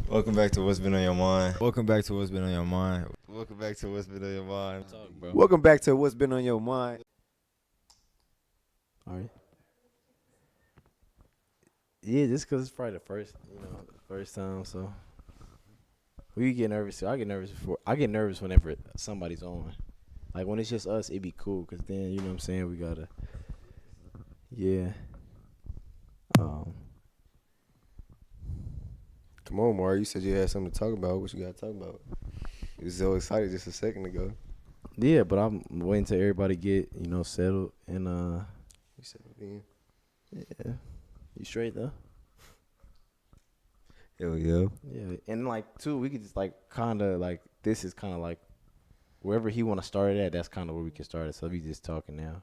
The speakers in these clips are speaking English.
Welcome back to What's Been on Your Mind. Welcome back to What's Been on Your Mind. Welcome back to What's Been on Your Mind. Talk, bro. Welcome back to What's Been on Your Mind. All right. Yeah, just because it's probably the first time, so we get nervous. I get nervous whenever somebody's on. Like when it's just us, it'd be cool, because then, you know what I'm saying, we gotta, yeah. Come on, Mari. You said you had something to talk about. What you got to talk about? You was so excited just a second ago. Yeah, but I'm waiting till everybody get, settled, and, You said it again. yeah. You straight, though? Hell yeah. Yeah, and, too, we could just, this is kind of wherever he want to start it at, that's kind of where we can start it. So we just talking now.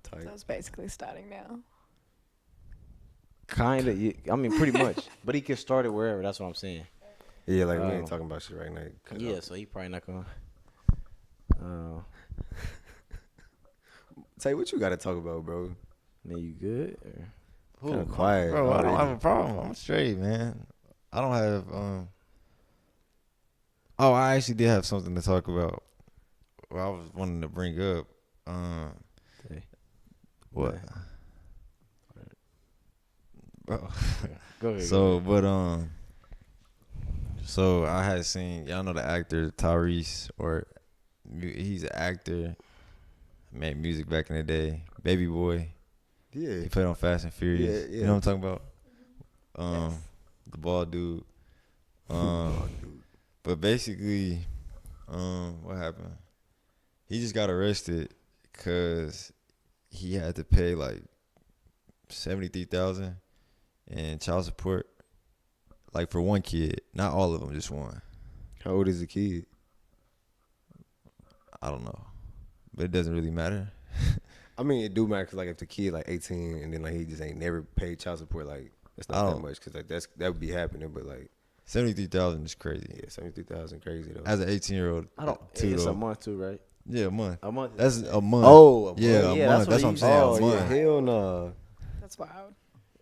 Tight. So it's basically starting now. Kind of, I mean, pretty much. But he can start it wherever. That's what I'm saying. Yeah, we ain't talking about shit right now. Yeah, so he probably not gonna. Tay, what you got to talk about, bro? Man, you good? Or? Kind of quiet. Bro, I don't have a problem. I'm straight, man. I don't have, Oh, I actually did have something to talk about. Well, I was wanting to bring up. Hey. What? Yeah. Bro. Go ahead. So I had seen, y'all know the actor Tyrese, he's an actor, made music back in the day, Baby Boy. Yeah. He played on Fast and Furious. Yeah. You know what I'm talking about? Yes. The bald dude. But basically, what happened? He just got arrested because he had to pay like $73,000 in child support, like for one kid, not all of them, just one. How old is the kid? I don't know, but it doesn't really matter. I mean, it do matter because if the kid 18 and then he just ain't never paid child support, that's not that much because that would be happening. But 73,000 is crazy. Yeah, 73,000 crazy though. As an 18-year-old, I don't. It's a month too, right? Yeah, a month. A month. That's a month. Oh, yeah, a month. That's what I'm saying. A month. Hell no. That's wild.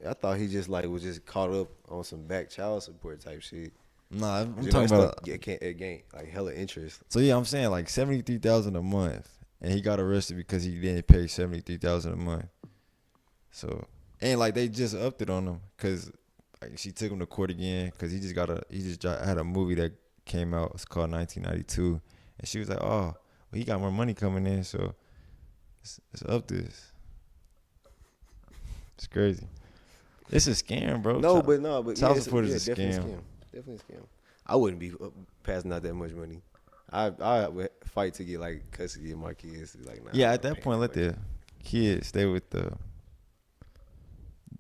I thought he just was just caught up on some back child support type shit. Nah, I'm talking about it can't hella interest. So yeah, I'm saying $73,000 a month, and he got arrested because he didn't pay $73,000 a month. So and they just upped it on him because she took him to court again because he just had a movie that came out. It's called 1992, and she was like, oh, well, he got more money coming in, so it's up this. It's crazy. It's a scam, bro. But child support is a scam. Definitely a scam. I wouldn't be passing out that much money. I would fight to get custody of my kids. Nah, yeah, at that point, let the kids stay with the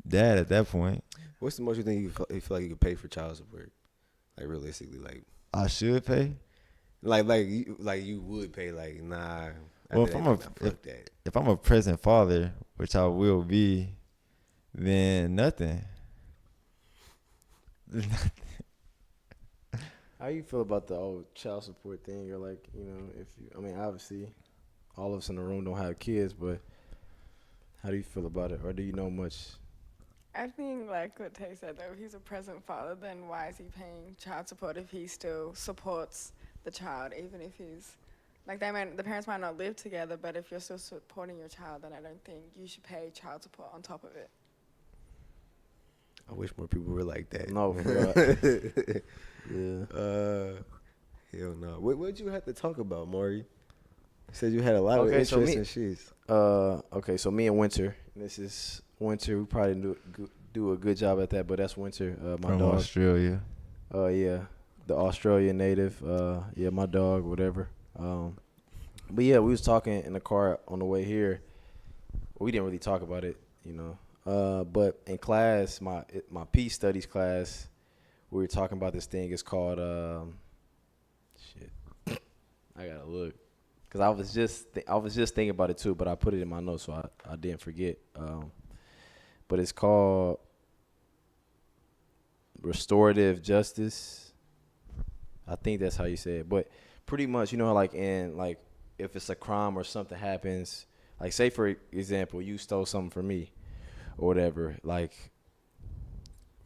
dad. At that point, what's the most you think you feel like you could pay for child support? Realistically, I should pay. You would pay. Nah. Well, if I'm a present father, which I will be, then nothing. How you feel about the old child support thing? You're obviously, all of us in the room don't have kids, but how do you feel about it, or do you know much? I think what Tay said, though, if he's a present father, then why is he paying child support if he still supports the child, even if he's the parents might not live together, but if you're still supporting your child, then I don't think you should pay child support on top of it. I wish more people were like that. No, yeah. Hell no. What did you have to talk about, Maury? You said you had a lot of interesting shit. Okay, so me and Whynter, this is Whynter. We probably do a good job at that, but that's Whynter, my From dog. Australia. Yeah, the Australian native. Yeah, my dog, whatever. But yeah, we was talking in the car on the way here. We didn't really talk about it, but in class, my peace studies class, we were talking about this thing. It's called shit. I gotta look, cause I was just thinking about it too, but I put it in my notes so I didn't forget. But it's called Restorative Justice. I think that's how you say it. But pretty much, if it's a crime or something happens, say for example, you stole something from me or whatever,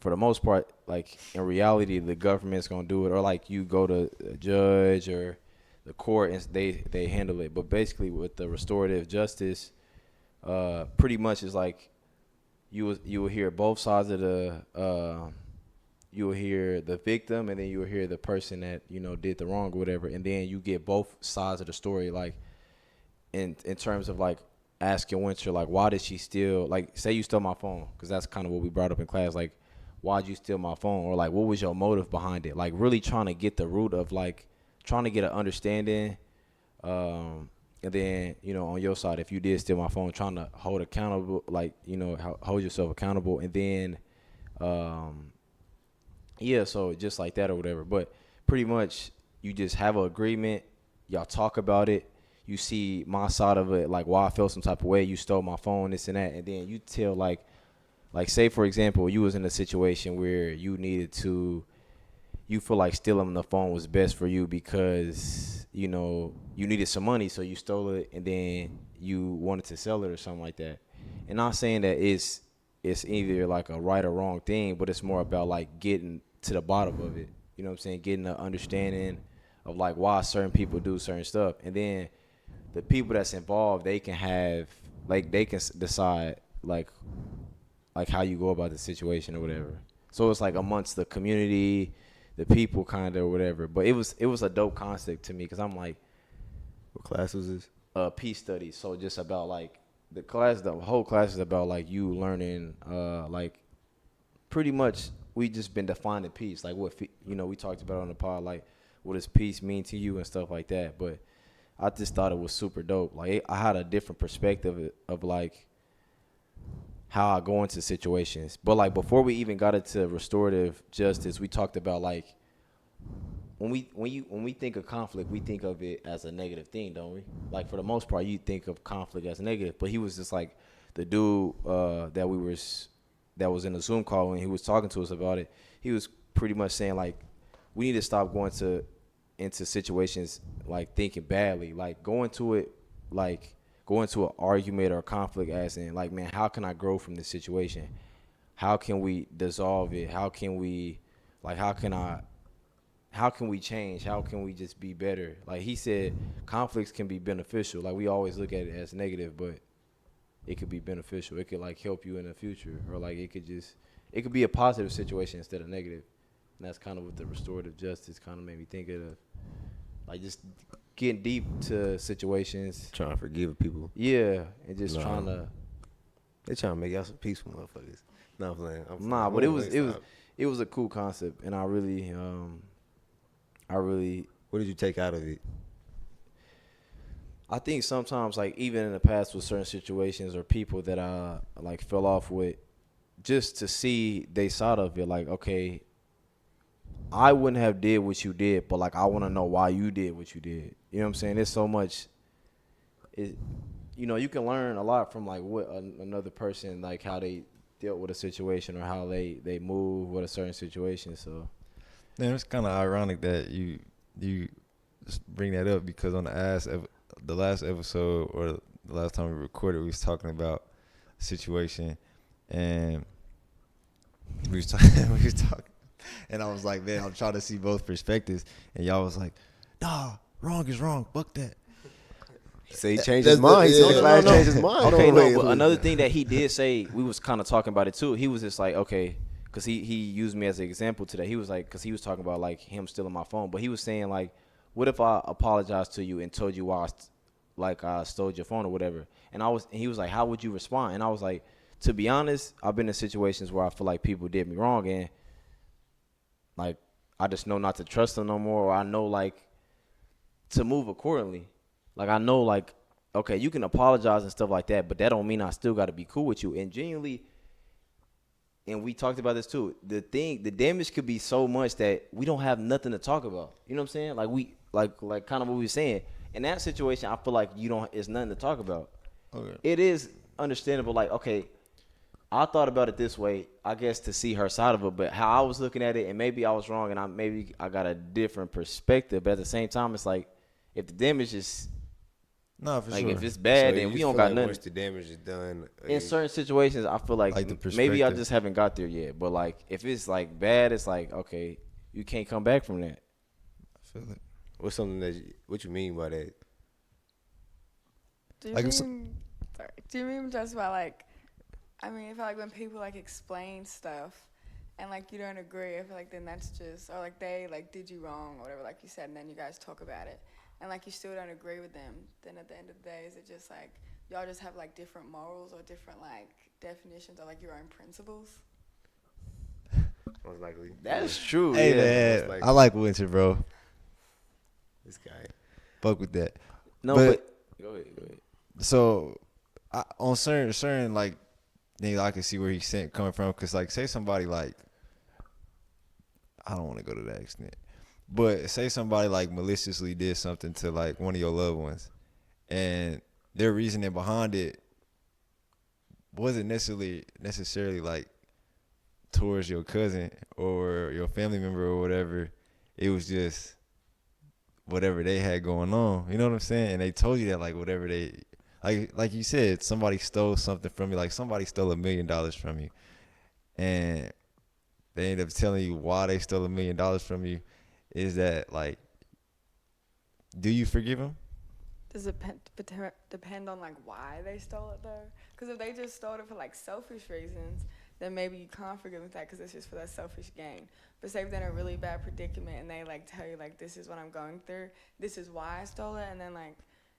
for the most part, like in reality, the government's gonna do it, or like you go to a judge or the court and they handle it. But basically, with the restorative justice, pretty much is like you will hear both sides of the. You will hear the victim, and then you will hear the person that did the wrong or whatever, and then you get both sides of the story, like in terms of like asking Whynter, like, why did she steal? Like, say you stole my phone, because that's kind of what we brought up in class. Like, why'd you steal my phone? Or like, what was your motive behind it? Like, really trying to get the root of like trying to get an understanding. And then on your side, if you did steal my phone, trying to hold accountable, like hold yourself accountable, and then. Yeah, so just like that or whatever. But pretty much you just have an agreement. Y'all talk about it. You see my side of it, like why I felt some type of way. You stole my phone, this and that. And then you tell like say, for example, you was in a situation where you feel like stealing the phone was best for you because, you needed some money. So you stole it and then you wanted to sell it or something like that. And not saying that it's either like a right or wrong thing, but it's more about like getting to the bottom of it. You know what I'm saying? Getting an understanding of like why certain people do certain stuff. And then the people that's involved, they can have like they can decide like how you go about the situation or whatever. So it's like amongst the community, the people kind of or whatever. But it was a dope concept to me because I'm like, What class was this? Peace studies. So just about like the whole class is about like you learning like pretty much we just been defining peace, like what we talked about on the pod, like what does peace mean to you and stuff like that. But I just thought it was super dope. Like I had a different perspective of like how I go into situations. But like before we even got into restorative justice, we talked about like when we think of conflict, we think of it as a negative thing, don't we? Like for the most part, you think of conflict as negative. But he was just like the dude that was in the Zoom call when he was talking to us about it. He was pretty much saying like we need to stop going into situations like thinking badly, like go into an argument or a conflict as in like, man, how can I grow from this situation? How can we dissolve it? How can we change? How can we just be better? Like he said, conflicts can be beneficial. Like we always look at it as negative, but it could be beneficial. It could like help you in the future, or like it could be a positive situation instead of negative. And that's kind of what the restorative justice kind of made me think of, like just getting deep to situations, Trying to forgive people. yeah, and just trying to. They trying to make y'all some peaceful motherfuckers. No, I'm playing. But it was a cool concept, and I really. What did you take out of it? I think sometimes, like even in the past with certain situations or people that I like fell off with, just to see they side of it, like okay, I wouldn't have did what you did, but like I want to know why you did what you did. You know what I'm saying? There's so much. You can learn a lot from like what another person, like how they dealt with a situation or how they move with a certain situation. So. Man, it's kind of ironic that you just bring that up because on the last episode or the last time we recorded, we was talking about a situation and we was talking, and I was like, man, I'm trying to see both perspectives, and y'all was like, nah, wrong is wrong, fuck that. So he changed his mind. He said the class changed his mind. Okay, no, but another thing that he did say, we was kind of talking about it too. He was just like, okay. Because he used me as an example today. He was like, because he was talking about like him stealing my phone. But he was saying like, what if I apologized to you and told you why I stole your phone or whatever? And he was like, how would you respond? And I was like, to be honest, I've been in situations where I feel like people did me wrong, and like I just know not to trust them no more, or I know like to move accordingly. Like I know like, okay, you can apologize and stuff like that, but that don't mean I still got to be cool with you. And genuinely. And we talked about this too. The damage could be so much that we don't have nothing to talk about. You know what I'm saying? Like we like kind of what we were saying. In that situation, I feel like it's nothing to talk about. Okay. It is understandable. Like, okay, I thought about it this way, I guess, to see her side of it, but how I was looking at it, and maybe I was wrong, and maybe I got a different perspective. But at the same time, it's like if the damage is Nah, for Like sure. if it's bad, So then you we don't feel got like nothing. Once the damage is done, In certain situations, I feel like, Like the maybe I perspective. just haven't got there yet. But like if it's like bad, it's like okay, you can't come back from that. I feel it. what's something that what you mean by that? Do you Like if mean? Sorry. Do you mean just by like? I mean, I feel like when people like explain stuff, and like you don't agree, I feel like then that's just or like they like did you wrong or whatever, like you said, and then you guys talk about it, and like you still don't agree with them. Then at the end of the day, is it just like y'all just have like different morals or different like definitions or like your own principles? Most likely. That's true. Hey yeah. most man, likely. I like Whynter, bro. This guy. Fuck with that. No, But- but go ahead. So on certain like things, I can see where he's coming from. Cause like say somebody like, I don't want to go to that extent, but say somebody like maliciously did something to like one of your loved ones, and their reasoning behind it wasn't necessarily like towards your cousin or your family member or whatever. It was just whatever they had going on. You know what I'm saying? And they told you that like whatever they like you said, somebody stole something from you. Like somebody stole $1 million from you, and they end up telling you why they stole $1 million from you. Is that like, do you forgive them? Does it depend on like why they stole it though? Because if they just stole it for like selfish reasons, then maybe you can't forgive them for that because it's just for that selfish gain. But say if they're in a really bad predicament and they like tell you like this is what I'm going through, this is why I stole it, and then like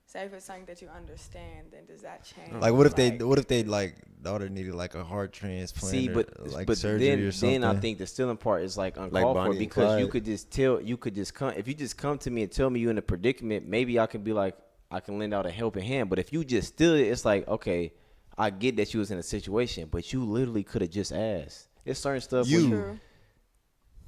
say if it's something that you understand, then does that change? Like what if they like daughter needed like a heart transplant? See, or, but like but surgery or something. then I think the stealing part is like uncalled Bonnie for and because you Clyde. could just come if you just come to me and tell me you're in a predicament, maybe I can be like I can lend out a helping hand. But if you just steal it, it's like okay, I get that you was in a situation, but you literally could have just asked. It's certain stuff. You- True.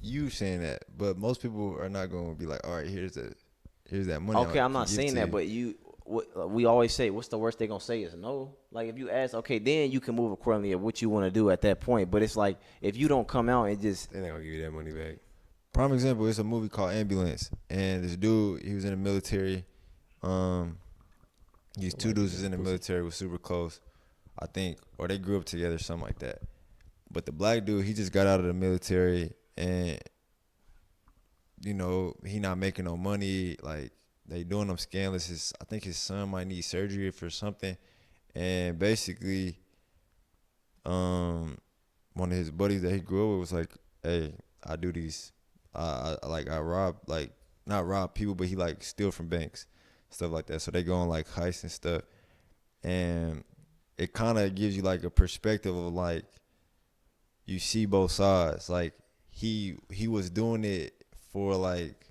You saying that, but most people are not going to be like, all right, here's that money. Okay, I I'm not can give saying to that, you. but we always say, what's the worst they gonna say is no. Like if you ask, okay, then you can move accordingly of what you want to do at that point. But it's like if you don't come out and just They're not gonna give you that money back. Prime example is a movie called Ambulance, and this dude, he was in the military. These two dudes was in the military, was super close, I think, or they grew up together, something like that. But the black dude, he just got out of the military, and you know he not making no money. Like they doing him scandalous. I think his son might need surgery for something, and basically, one of his buddies that he grew up with was like, "Hey, I do these. I rob like not rob people, but he like steal from banks, stuff like that. So they go on like heists and stuff, and it kind of gives you like a perspective of like you see both sides. Like he was doing it for like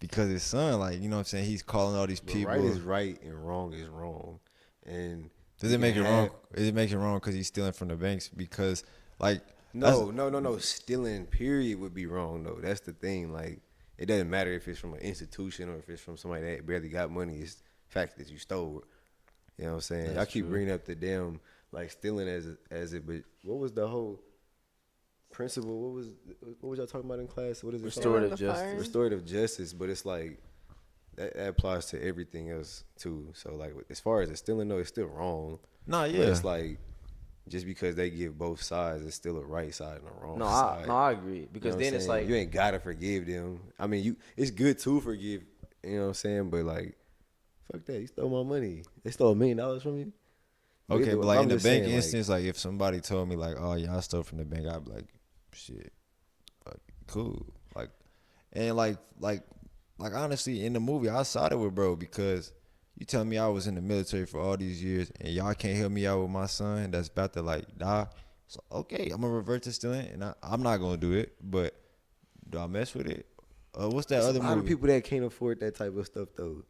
because his son, like you know what I'm saying. He's calling all these But people. right is right and wrong is wrong. And Does you it make it can wrong? have- It makes it wrong because he's stealing from the banks because like No. Stealing, period, would be wrong though. That's the thing. Like, it doesn't matter if it's from an institution or if it's from somebody that barely got money. It's the fact that you stole. You know what I'm saying? I keep bringing up the damn like stealing as it, but what was the whole principle? What was y'all talking about in class? What is it? Restorative called? justice. Restorative justice, but it's like that applies to everything else too. So like as far as the stealing, though, it's still wrong. nah, But yeah. it's like just because they give both sides, it's still a right side and a wrong no, side. I agree You because know what then I'm it's saying? like you ain't gotta forgive them. I mean, it's good to forgive. You know what I'm saying? But like, fuck that. You stole my money. They stole $1 million from you. Okay, but like I'm in the just bank saying, instance, like if somebody told me like, oh yeah, I stole from the bank, I'd be like, shit, like, cool, like, and like honestly, in the movie, I sided with bro because you tell me I was in the military for all these years and y'all can't help me out with my son that's about to like die. So okay, I'm gonna revert to stealing, and I'm not gonna do it, but do I mess with it? What's that There's other a lot movie? of people that can't afford that type of stuff though.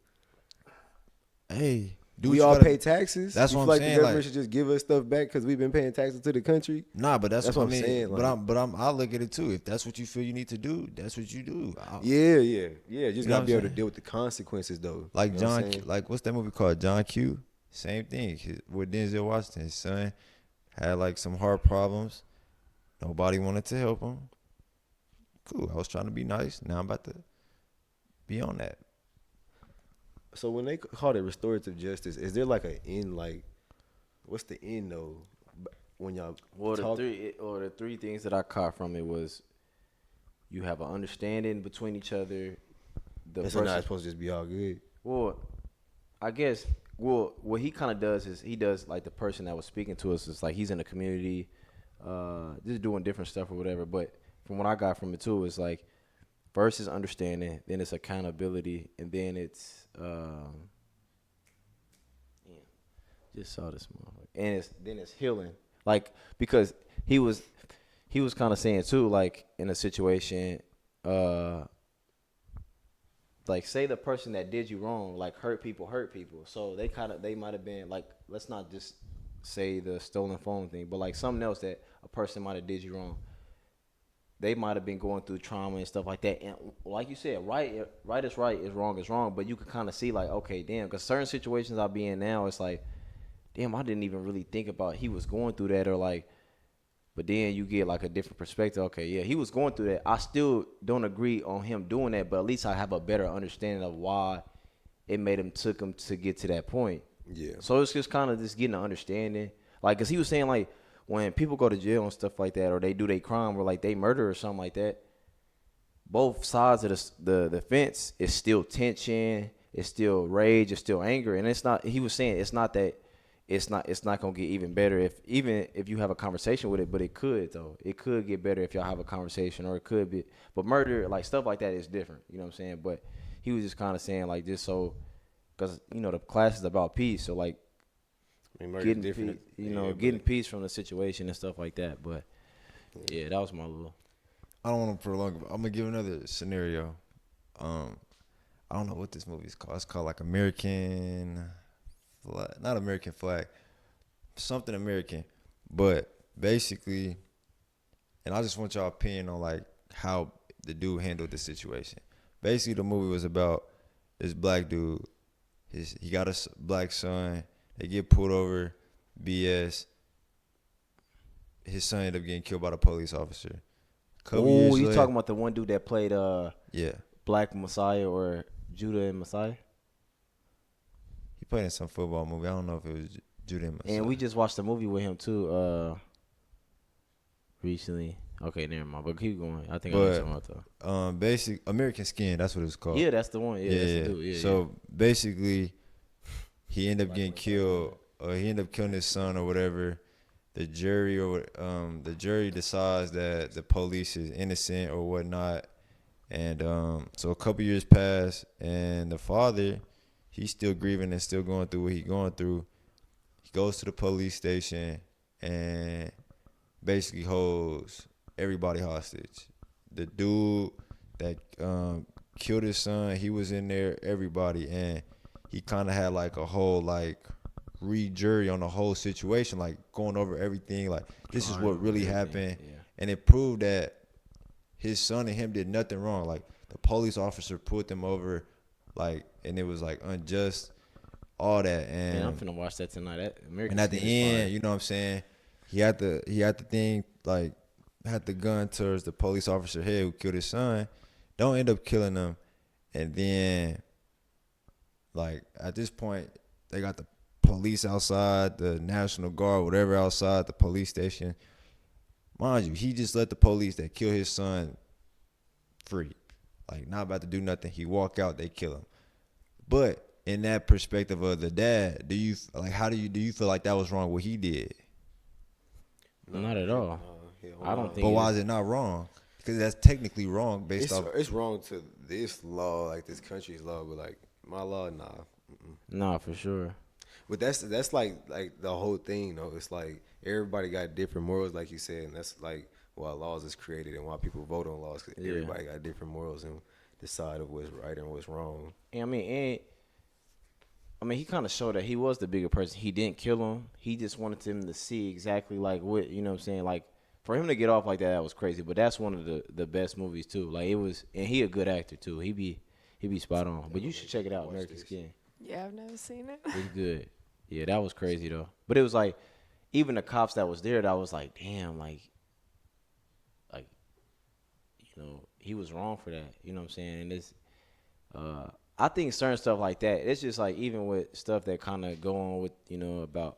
Hey, dude, We you all gotta- pay taxes. That's you what feel I'm like saying, the government like- should just give us stuff back because we've been paying taxes to the country. Nah, but that's what I I'm mean. saying, But I look at it too. If that's what you feel you need to do, that's what you do. Yeah. Just You know gotta what be I'm able to saying? deal with the consequences though. Like You know what I'm John, saying? like what's that movie called? John Q. Same thing with Denzel Washington. His son had like some heart problems. Nobody wanted to help him. Cool. I was trying to be nice. Now I'm about to be on that. So when they call it restorative justice, is there like an end? Like, what's the end though? When y'all talk, the three things that I caught from it was you have an understanding between each other. it's not supposed to just be all good. Well, I guess. Well, what he kind of does is he does like the person that was speaking to us is like he's in the community, just doing different stuff or whatever. But from what I got from it too, it's like first is understanding, then it's accountability, and then it's just saw this motherfucker, and then it's healing. Like because he was kind of saying too, like in a situation, like say the person that did you wrong, like hurt people. So they might have been like, let's not just say the stolen phone thing, but like something else that a person might have did you wrong. They might have been going through trauma and stuff like that. And like you said, right is right, is wrong. But you can kind of see like, okay, damn, because certain situations I be in now, it's like, damn, I didn't even really think about he was going through that or like, but then you get like a different perspective. Okay, yeah, he was going through that. I still don't agree on him doing that, but at least I have a better understanding of why it took him to get to that point. Yeah. So it's just kind of just getting an understanding. Like, cause he was saying like when people go to jail and stuff like that, or they do their crime or like they murder or something like that, both sides of the fence is still tension, it's still rage, it's still anger, and it's not. He was saying it's not that. It's not gonna get even better if you have a conversation with it, but it could though. It could get better if y'all have a conversation, or it could be. But murder, like stuff like that, is different. You know what I'm saying? But he was just kind of saying like just so, because the class is about peace. So like getting peace, getting peace from the situation and stuff like that. But yeah, that was my little. I don't want to prolong it, but I'm gonna give another scenario. I don't know what this movie is called. It's called like American. Not American Flag, something American, but basically, and I just want y'all opinion on like how the dude handled the situation. Basically, the movie was about this black dude. He got a black son. They get pulled over, BS. His son ended up getting killed by the police officer. Oh, you talking about the one dude that played yeah, Black Messiah or Judah and Messiah? He played in some football movie. I don't know if it was Judah and Messiah. And we just watched a movie with him too recently. Okay, never mind. But keep going. I think I know something about that. Basic American Skin. That's what it's called. Yeah, that's the one. Yeah, that's the dude. Yeah, so basically, he ended up getting killed. He ended up killing his son or whatever. The jury decides that the police is innocent or whatnot, and so a couple years pass, and the father, he's still grieving and still going through what he's going through. He goes to the police station and basically holds everybody hostage. The dude that killed his son, he was in there, everybody, and he kind of had like a whole like re-jury on the whole situation, like going over everything, like this is what really happened. Yeah. And it proved that his son and him did nothing wrong. Like the police officer put them over, like, and it was like unjust, all that. And I'm finna watch that tonight. and at the end, you know what I'm saying, he had the thing, like, had the gun towards the police officer head who killed his son. Don't end up killing him. And then, like, at this point, they got the police outside, the National Guard, whatever, outside the police station. Mind you, he just let the police that killed his son free. Like, not about to do nothing. He walk out, they kill him. But in that perspective of the dad, do you feel like that was wrong what he did? Not at all. I don't think. But why is it not wrong? Because that's technically wrong based off. It's wrong to this law, like this country's law, but like my law, nah. Nah, for sure. But that's like the whole thing, though. It's like everybody got different morals, like you said, and that's like why laws is created and why people vote on laws, because everybody got different morals and decide of what's right and what's wrong. And I mean, he kind of showed that he was the bigger person. He didn't kill him. He just wanted them to see exactly like what, you know what I'm saying? Like, for him to get off like that was crazy. But that's one of the best movies too. Like, it was, and he a good actor too. He be spot on. But you should check it out, American Skin. Yeah, I've never seen it. It's good. Yeah, that was crazy though. But it was like, even the cops that was there, that was like, damn, like, you know, he was wrong for that. You know what I'm saying? And this, I think certain stuff like that, it's just like even with stuff that kind of go on with, about,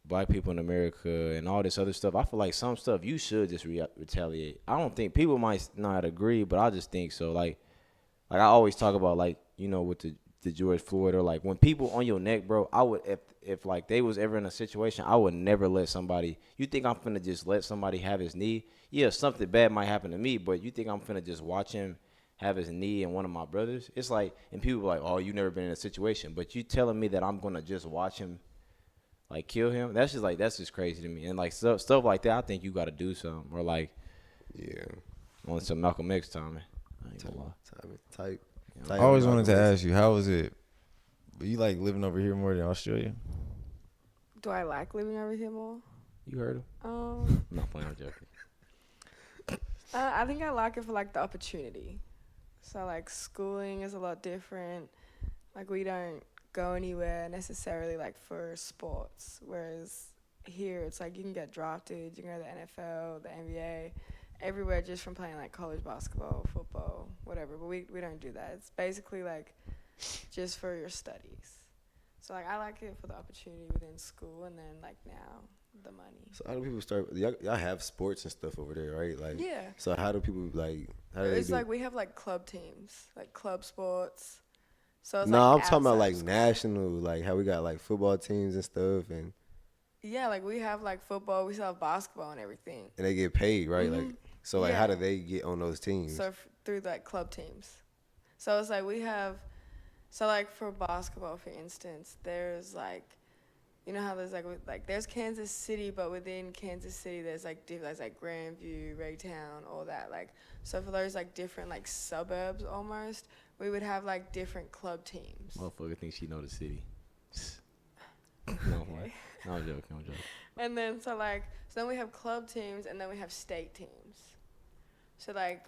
black people in America and all this other stuff. I feel like some stuff you should just retaliate. I don't think people might not agree, but I just think so. Like I always talk about, like, with the George Floyd, or like when people on your neck, bro, I would, if like they was ever in a situation, I would never let somebody, you think I'm finna just let somebody have his knee? Yeah, something bad might happen to me, but you think I'm finna just watch him have his knee in one of my brothers? It's like, and people are like, oh, you never been in a situation, but you telling me that I'm gonna just watch him like kill him? That's just crazy to me. And like stuff like that, I think you gotta do something, or like, Yeah. on some Malcolm X timing. I ain't gonna lie. Type. I always wanted to ask you, how was it? You like living over here more than Australia? Do I like living over here more? You heard him? Um, I'm not playing, I'm joking. I think I like it for like the opportunity. So like schooling is a lot different. Like we don't go anywhere necessarily like for sports, whereas here it's like you can get drafted, you can go to the NFL, the NBA, everywhere just from playing like college basketball, football, whatever. But we don't do that. It's basically like just for your studies. So like I like it for the opportunity within school, and then like now the money. So how do people start? Y'all have sports and stuff over there, right? Like, Yeah. So how do people like? How do It's they do? like we have like club teams, like club sports. So it's No, like I'm talking about outside like of school. national, like how we got like football teams and stuff, and Yeah, like we have like football, we still have basketball and everything. they get paid, right? Like, so like, how Yeah. do they get on those teams? So through like club teams. So it's like we have, so like for basketball, for instance, there's like, you know how there's like there's Kansas City, but within Kansas City there's like there's like Grandview, Raytown, all that. Like, so for those like different like suburbs almost, we would have like different club teams. Motherfucker thinks she know the city. No, Okay. no, I'm joking. And then so then we have club teams, and then we have state teams. So like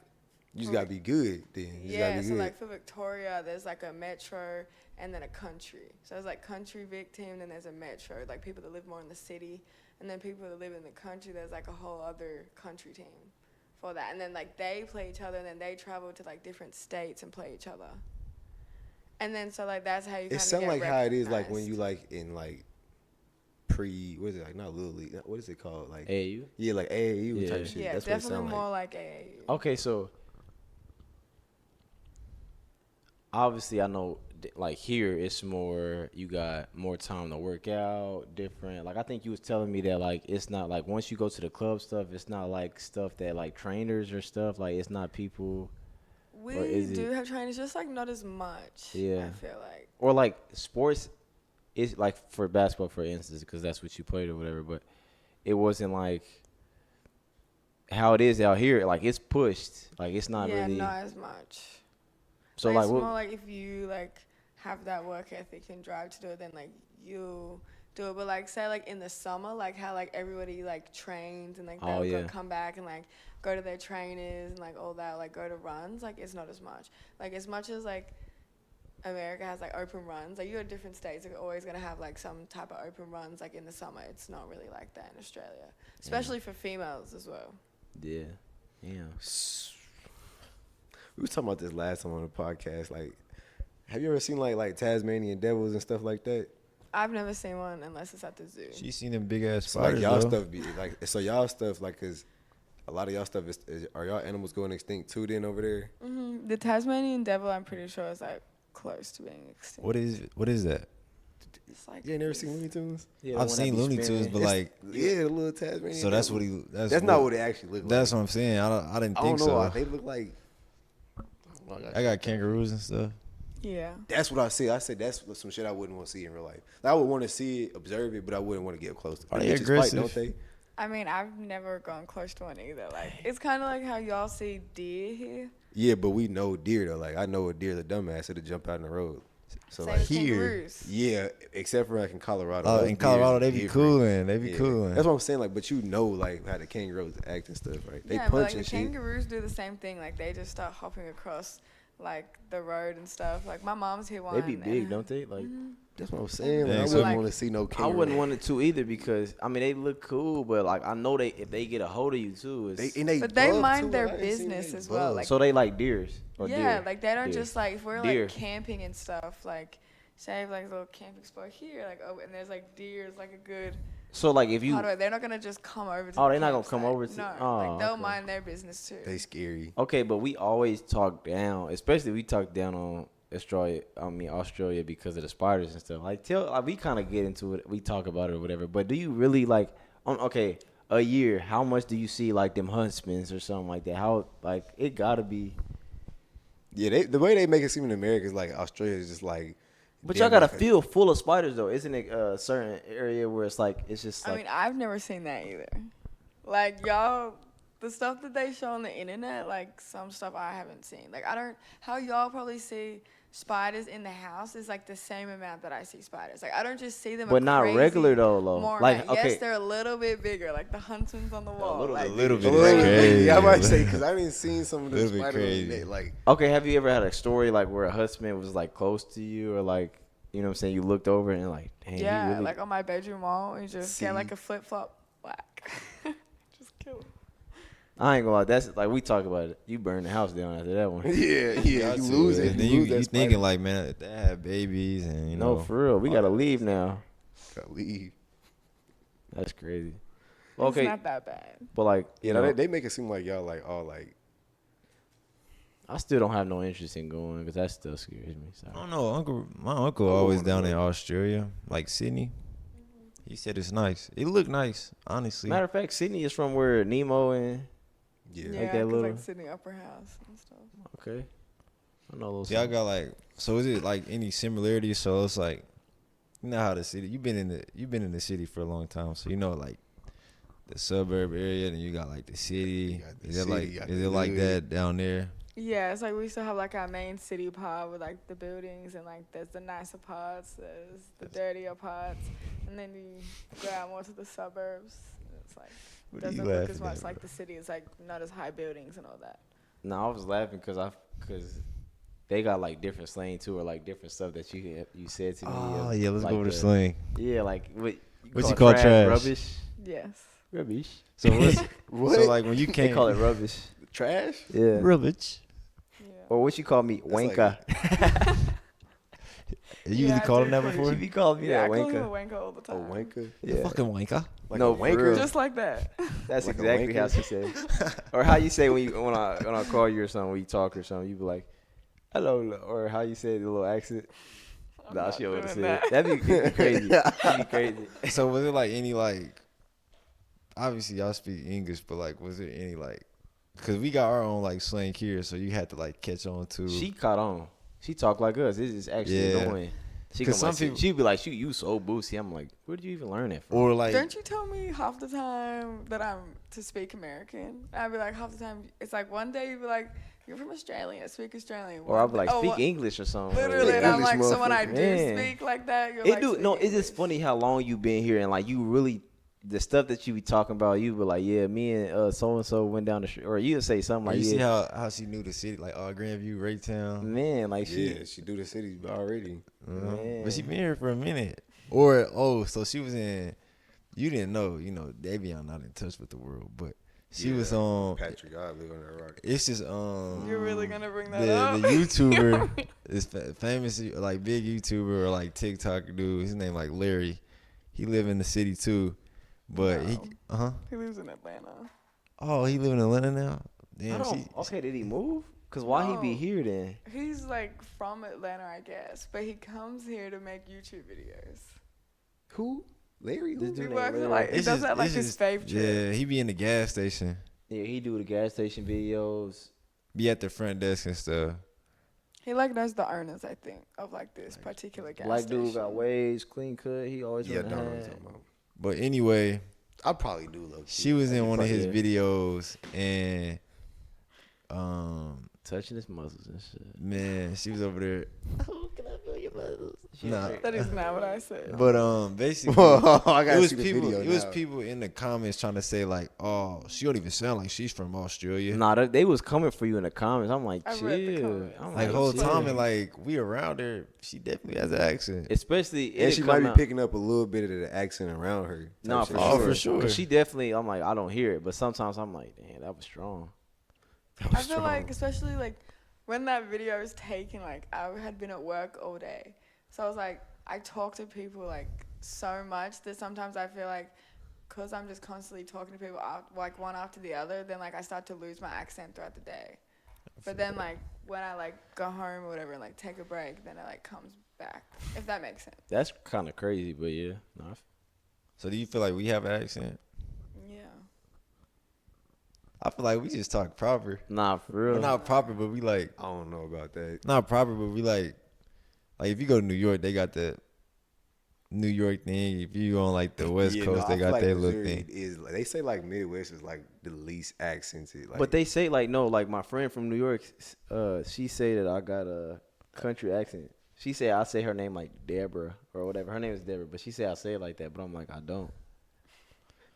You just gotta be good, then. You just gotta yeah, be so good. like for Victoria, there's like a metro and then a country. So there's like country Vic team, then there's a metro, like people that live more in the city, and then people that live in the country, there's like a whole other country team for that. And then like they play each other, and then they travel to like different states and play each other. And then so like that's how you. It sounds like how it is like when you like in like what is it, like not Little League? What is it called? Like AAU? Yeah, like AAU Yeah. type shit. Yeah, That's what it definitely sounds more like. like AAU. Okay, so obviously I know like here it's more, you got more time to work out, different. Like I think you was telling me that like it's not like once you go to the club stuff, it's not like stuff that like trainers or stuff, like it's not people. We is do it- have trainers, just like not as much. Yeah. I feel like. Or like sports, it's like for basketball, for instance, because that's what you played or whatever. But it wasn't like how it is out here. Like it's pushed. Like it's not yeah, really. not as much. So like, like it's what? more like if you like have that work ethic and drive to do it, then like you do it. But like say like in the summer, like how like everybody like trains and like they'll yeah. come back and like go to their trainers and like all that, like go to runs. Like it's not as much. Like as much as like America has like open runs, like you go to different states, they're always gonna have like some type of open runs. Like in the summer, it's not really like that in Australia, especially for females as well. Yeah. Yeah. We was talking about this last time on the podcast. Like, have you ever seen like Tasmanian devils and stuff like that? I've never seen one unless it's at the zoo. She seen them big ass So like spiders, y'all though. stuff be like, so y'all stuff like, cause a lot of y'all stuff is are y'all animals going extinct too then over there? The Tasmanian devil, I'm pretty sure, is like close to being extinct. What is that? It's like You ain't never seen Looney Tunes? Yeah, the I've one that seen be Looney spinning. Tunes, but like, Yeah, the little Tasmanian. so that's devil. what he. That's not what it actually look like. That's what I'm saying. I didn't I think don't know. so. They look like. I got kangaroos and stuff. Yeah. That's what I said. I said that's some shit I wouldn't want to see in real life. Like, I would want to see it, observe it, but I wouldn't want to get close to it. Are Them they bitches aggressive? Fight, don't they? I mean, I've never gone close to one either. Like, it's kind of like how y'all see deer here. Yeah, but we know deer though. Like I know a deer's a dumbass that'll jump out in the road. So Same like with here- kangaroos. yeah, except for like in Colorado. Oh, Those in Colorado, deers they be different. cooling. They be Yeah. cooling. That's what I'm saying. Like, but you know, like how the kangaroos act and stuff, right? They Yeah, but punch like the and shit. kangaroos do the same thing. Like, they just start hopping across like the road and stuff. Like my mom's here one. They be big, and- don't they? Like That's what I'm saying. Like, Yeah, I so- wouldn't want to see no I camera. wouldn't want it to either because I mean they look cool, but like I know if they get a hold of you too, it's, But they buff, mind too. their I didn't see business they as well. buff. Like, so they like deers. Or yeah, deer. like they don't Deer. just like if we're Deer. like camping and stuff. Like, say I have like a little camping spot here, like and there's like deers, like a good. So like if you How do I, they're not gonna just come over to. Oh, the they're not gonna come campsite. over to- No, oh, like they'll okay. mind their business too. They scary. okay, but we always talk down, especially we talk down on Australia because of the spiders and stuff. Like we kind of get into it, we talk about it or whatever. But do you really like a year? How much do you see like them huntsmen or something like that? How like it gotta be. Yeah, the way they make it seem in America is like Australia is just like. But damn y'all got a near- field full of spiders though, isn't it? A certain area where it's just I like mean, I've never seen that either. Like y'all, the stuff that they show on the internet, like some stuff I haven't seen. Like how y'all probably see spiders in the house is like the same amount that I see spiders. Like I don't just see them. But a not crazy regular though. more Like amount. okay, Yes, they're a little bit bigger, like the huntsman's on the wall. little- like, a little A bit little crazy. bit. Yeah, I might say because I didn't seen some of the Little bit spiders crazy. on the net, like. okay. Have you ever had a story like where a huntsman was like close to you or like you know what I'm saying? You looked over and like, dang, he yeah, really like on my bedroom wall, you just See? get like a flip flop whack. Just kill it. I ain't gonna lie. That's like we talk about it. You burn the house down after that one. Yeah, you Got to. lose it. And then You lose you that thinking spider. like, man, they have babies and you know. No, for real. We gotta leave now. Gotta leave. That's crazy. It's Okay, not that bad. but like You know, they make it seem like y'all like all like. I still don't have no interest in going because that still scares me. I So. don't know. My uncle always down in Australia, like Sydney. He said it's nice. It looked nice, honestly. Matter of fact, Sydney is from where Nemo and Yeah. Yeah, that 'cause, little- like Sydney Upper House and stuff. okay. I know those. Y'all got like, so is it like any similarities? So it's like, you know how the city. You've been in the city for a long time, so you know like the suburb area, and you got like the city. You got the Is it city, like you got is the it like hood. that down there? Yeah, it's like we still have like our main city part with like the buildings and like there's the nicer parts, there's the dirtier parts, and then you go out more to the suburbs. And it's like What are you doesn't look laughing as much at, like the city. It's like not as high buildings and all that. No, I was laughing because they got like different slang too, or like different stuff that you said to me. Oh yeah, let's like go over to the- slang. Yeah, like what you call trash? Rubbish. Yes. Rubbish. So what's What? so like when you They came? call it rubbish. Trash? Yeah. rubbish. Yeah. Or what you call me, That's like- wanker. You Yeah, usually I call do him that call you- before? She be calling me Yeah, I that call him a wanker. wanker all the A time. wanker? Yeah. Fucking wanker. Like No, a for wanker? real. Just like that. That's Like a exactly wanker? how she said. Or how you say when I call you or something, when you talk or something, you be like, hello, or how you say the little accent. I'm Nah, not she would have doing said that. that'd be crazy. That'd be crazy. So was it like any like? Obviously y'all speak English, but like, was there any like? Cause we got our own like slang here, so you had to like catch on to. She caught on. She talk like us. This is actually Yeah. annoying. She 'Cause come some people- she'd be like, "Shoot, you so boosty." I'm like, "Where did you even learn that from?" or like. Don't you tell me half the time that I'm to speak American? I'd be like half the time. It's like one day you'd be like, "You're from Australia, speak Australian." Or I'll be like, Oh, "Speak what- English or something." Literally, and I'm English like, so when I do motherfucker. speak like that, you're It like, do no. speak It's just English. funny how long you been here and like you really the stuff that you be talking about. You be like, "Yeah, me and so and so went down the street," or you say something Or like, you see "Yeah, how she knew the city, like Grandview, Raytown. man, like Yeah, she do the city already. Man. But she been here for a minute. Or so she was in. You didn't know, Davion not in touch with the world, but she was on. Patrick, I live on that rock. It's just You're really gonna bring that the up? YouTuber is famous, like big YouTuber or like TikTok dude. His name like Larry. He live in the city too, but he No. He lives in Atlanta. he live in Atlanta now. I Damn, don't, okay, did he move? Cause why he be No. here then? He's like from Atlanta, I guess, but he comes here to make YouTube videos. Who? Larry? This Who? dude He named works Larry. like It's it does just- that like it's his just- fave trip. Yeah, he be in the gas station, Yeah, he do the gas station videos. be at the front desk and stuff. He like knows the owners, I think, of like this particular gas Black station. dude got waves, clean cut. He always Yeah, run don't know what I'm the talking about. But anyway, I probably do look. she was in one of his Yeah. videos and touching his muscles and shit. man, she was over there. Nah. That is not what I said. But basically, I gotta it was see the people. video It was now. people in the comments trying to say like, "Oh, she don't even sound like she's from Australia." Nah, they was coming for you in the comments. I'm like, I chill. read the comments. I'm Like whole chill. time and like we around her, she definitely has an accent. Especially, And it she come might be out- picking up a little bit of the accent around her. type Nah, shit. for Oh, sure. for sure. 'Cause she definitely, I'm like, I don't hear it, but sometimes I'm like, damn, that was strong. I feel like, especially like when that video was taken, like I had been at work all day, so I was like, I talk to people like so much that sometimes I feel like, cause I'm just constantly talking to people like one after the other, then like I start to lose my accent throughout the day. But then like when I like go home or whatever and like take a break, then it like comes back. If that makes sense. That's kind of crazy, but yeah. Nah, So do you feel like we have an accent? Yeah. I feel like we just talk proper. nah, for real. We're not proper, but we like I don't know about that. not proper, but we like if you go to New York, they got the New York thing. If you on like the West Yeah, Coast, no, I they feel got like their little Missouri thing. is they say like Midwest is like the least accented. Like, But they say like no, like my friend from New York, she say that I got a country accent. She said I say her name like Deborah or whatever. Her name is Deborah, but she said I say it like that. But I'm like, I don't.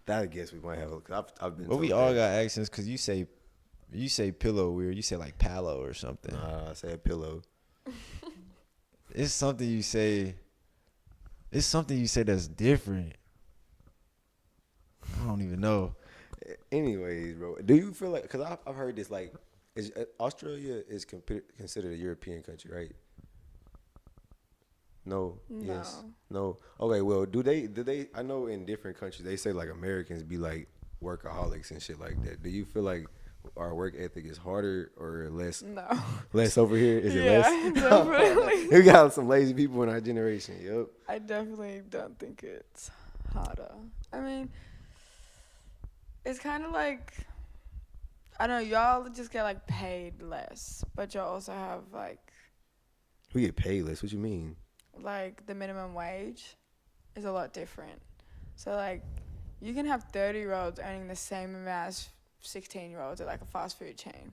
that I guess we might have. Cause I've been. But we told all that. got accents because you say pillow weird. You say like palo or something. I say a pillow. It's something you say. It's something you say that's different. I don't even know. Anyways, bro, do you feel like? Cause I've heard this like, Australia is considered a European country, right? No. No. Yes. No. Okay. Well, do they? I know in different countries they say like Americans be like workaholics and shit like that. Do you feel like our work ethic is harder or less? No. Less over here? Is it Yeah, less? definitely. We got some lazy people in our generation. Yep. I definitely don't think it's harder. I mean, it's kind of like, I don't know, y'all just get like paid less, but y'all also have We get paid less. What you mean? like the minimum wage is a lot different. So like you can have 30-year-olds earning the same amount as 16-year-olds at like a fast food chain.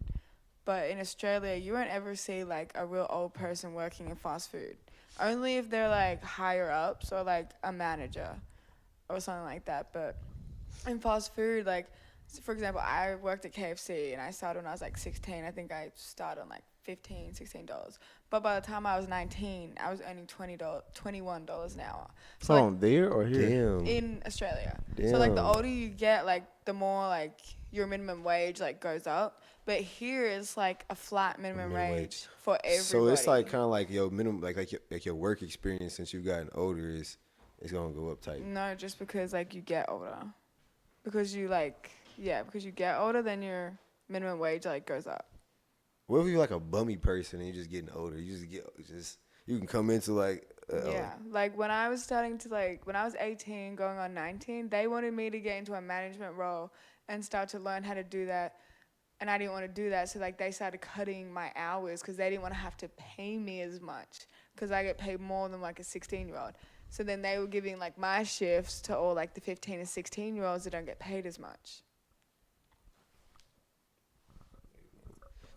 But in Australia, you won't ever see like a real old person working in fast food. Only if they're like higher ups or like a manager or something like that. But in fast food, like, so for example, I worked at KFC and I started when I was like 16. I think I started on like $15, $16. But by the time I was 19, I was earning $21 an hour. So like, on there or here? Damn. in Australia. So like the Damn. older you get, like the more like your minimum wage like goes up. But here it's like a flat minimum Minimum wage wage. for everybody. So it's like kind of like your minimum, like your work experience since you've gotten older is gonna go up type. No, just because like you get older. Because you because you get older, then your minimum wage like goes up. What if you're like a bummy person and you're just getting older? You can come into like Yeah, like when I was when I was 18 going on 19, they wanted me to get into a management role and start to learn how to do that. And I didn't want to do that. So like they started cutting my hours because they didn't want to have to pay me as much because I get paid more than like a 16-year-old. So then they were giving like my shifts to all like the 15 and 16-year-olds that don't get paid as much.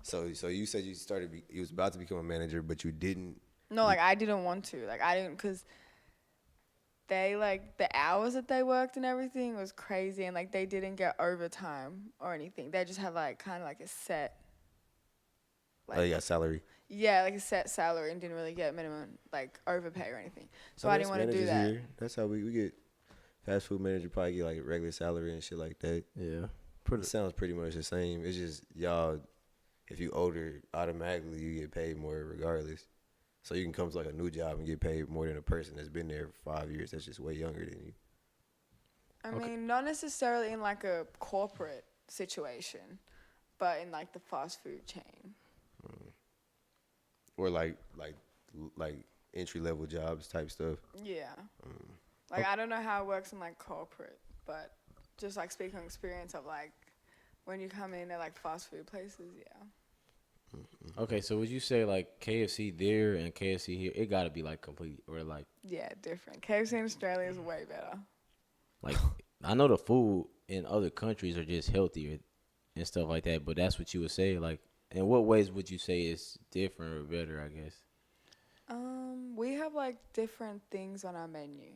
So you said you was about to become a manager, but you didn't. No, like I didn't want to. Like I didn't because they like the hours that they worked and everything was crazy, and like they didn't get overtime or anything. They just had like kind of like a set. You got salary. Yeah, like a set salary and didn't really get minimum like overpay or anything. So I didn't want to do that. Here. That's how we get fast food manager probably get like regular salary and shit like that. Yeah. It sounds pretty much the same. It's just y'all, if you older, automatically you get paid more regardless. So you can come to like a new job and get paid more than a person that's been there for 5 years that's just way younger than you. I mean, not necessarily in like a corporate situation, but in like the fast food chain. Or like entry level jobs type stuff. Yeah. Like I don't know how it works in like corporate, but just like speaking of experience of like when you come in at like fast food places, yeah. Okay, so would you say like KFC there and KFC here, it gotta be like complete or like Yeah, different. KFC in Australia is way better. like I know the food in other countries are just healthier and stuff like that, but that's what you would say. Like, in what ways would you say it's different or better? I guess. We have like different things on our menu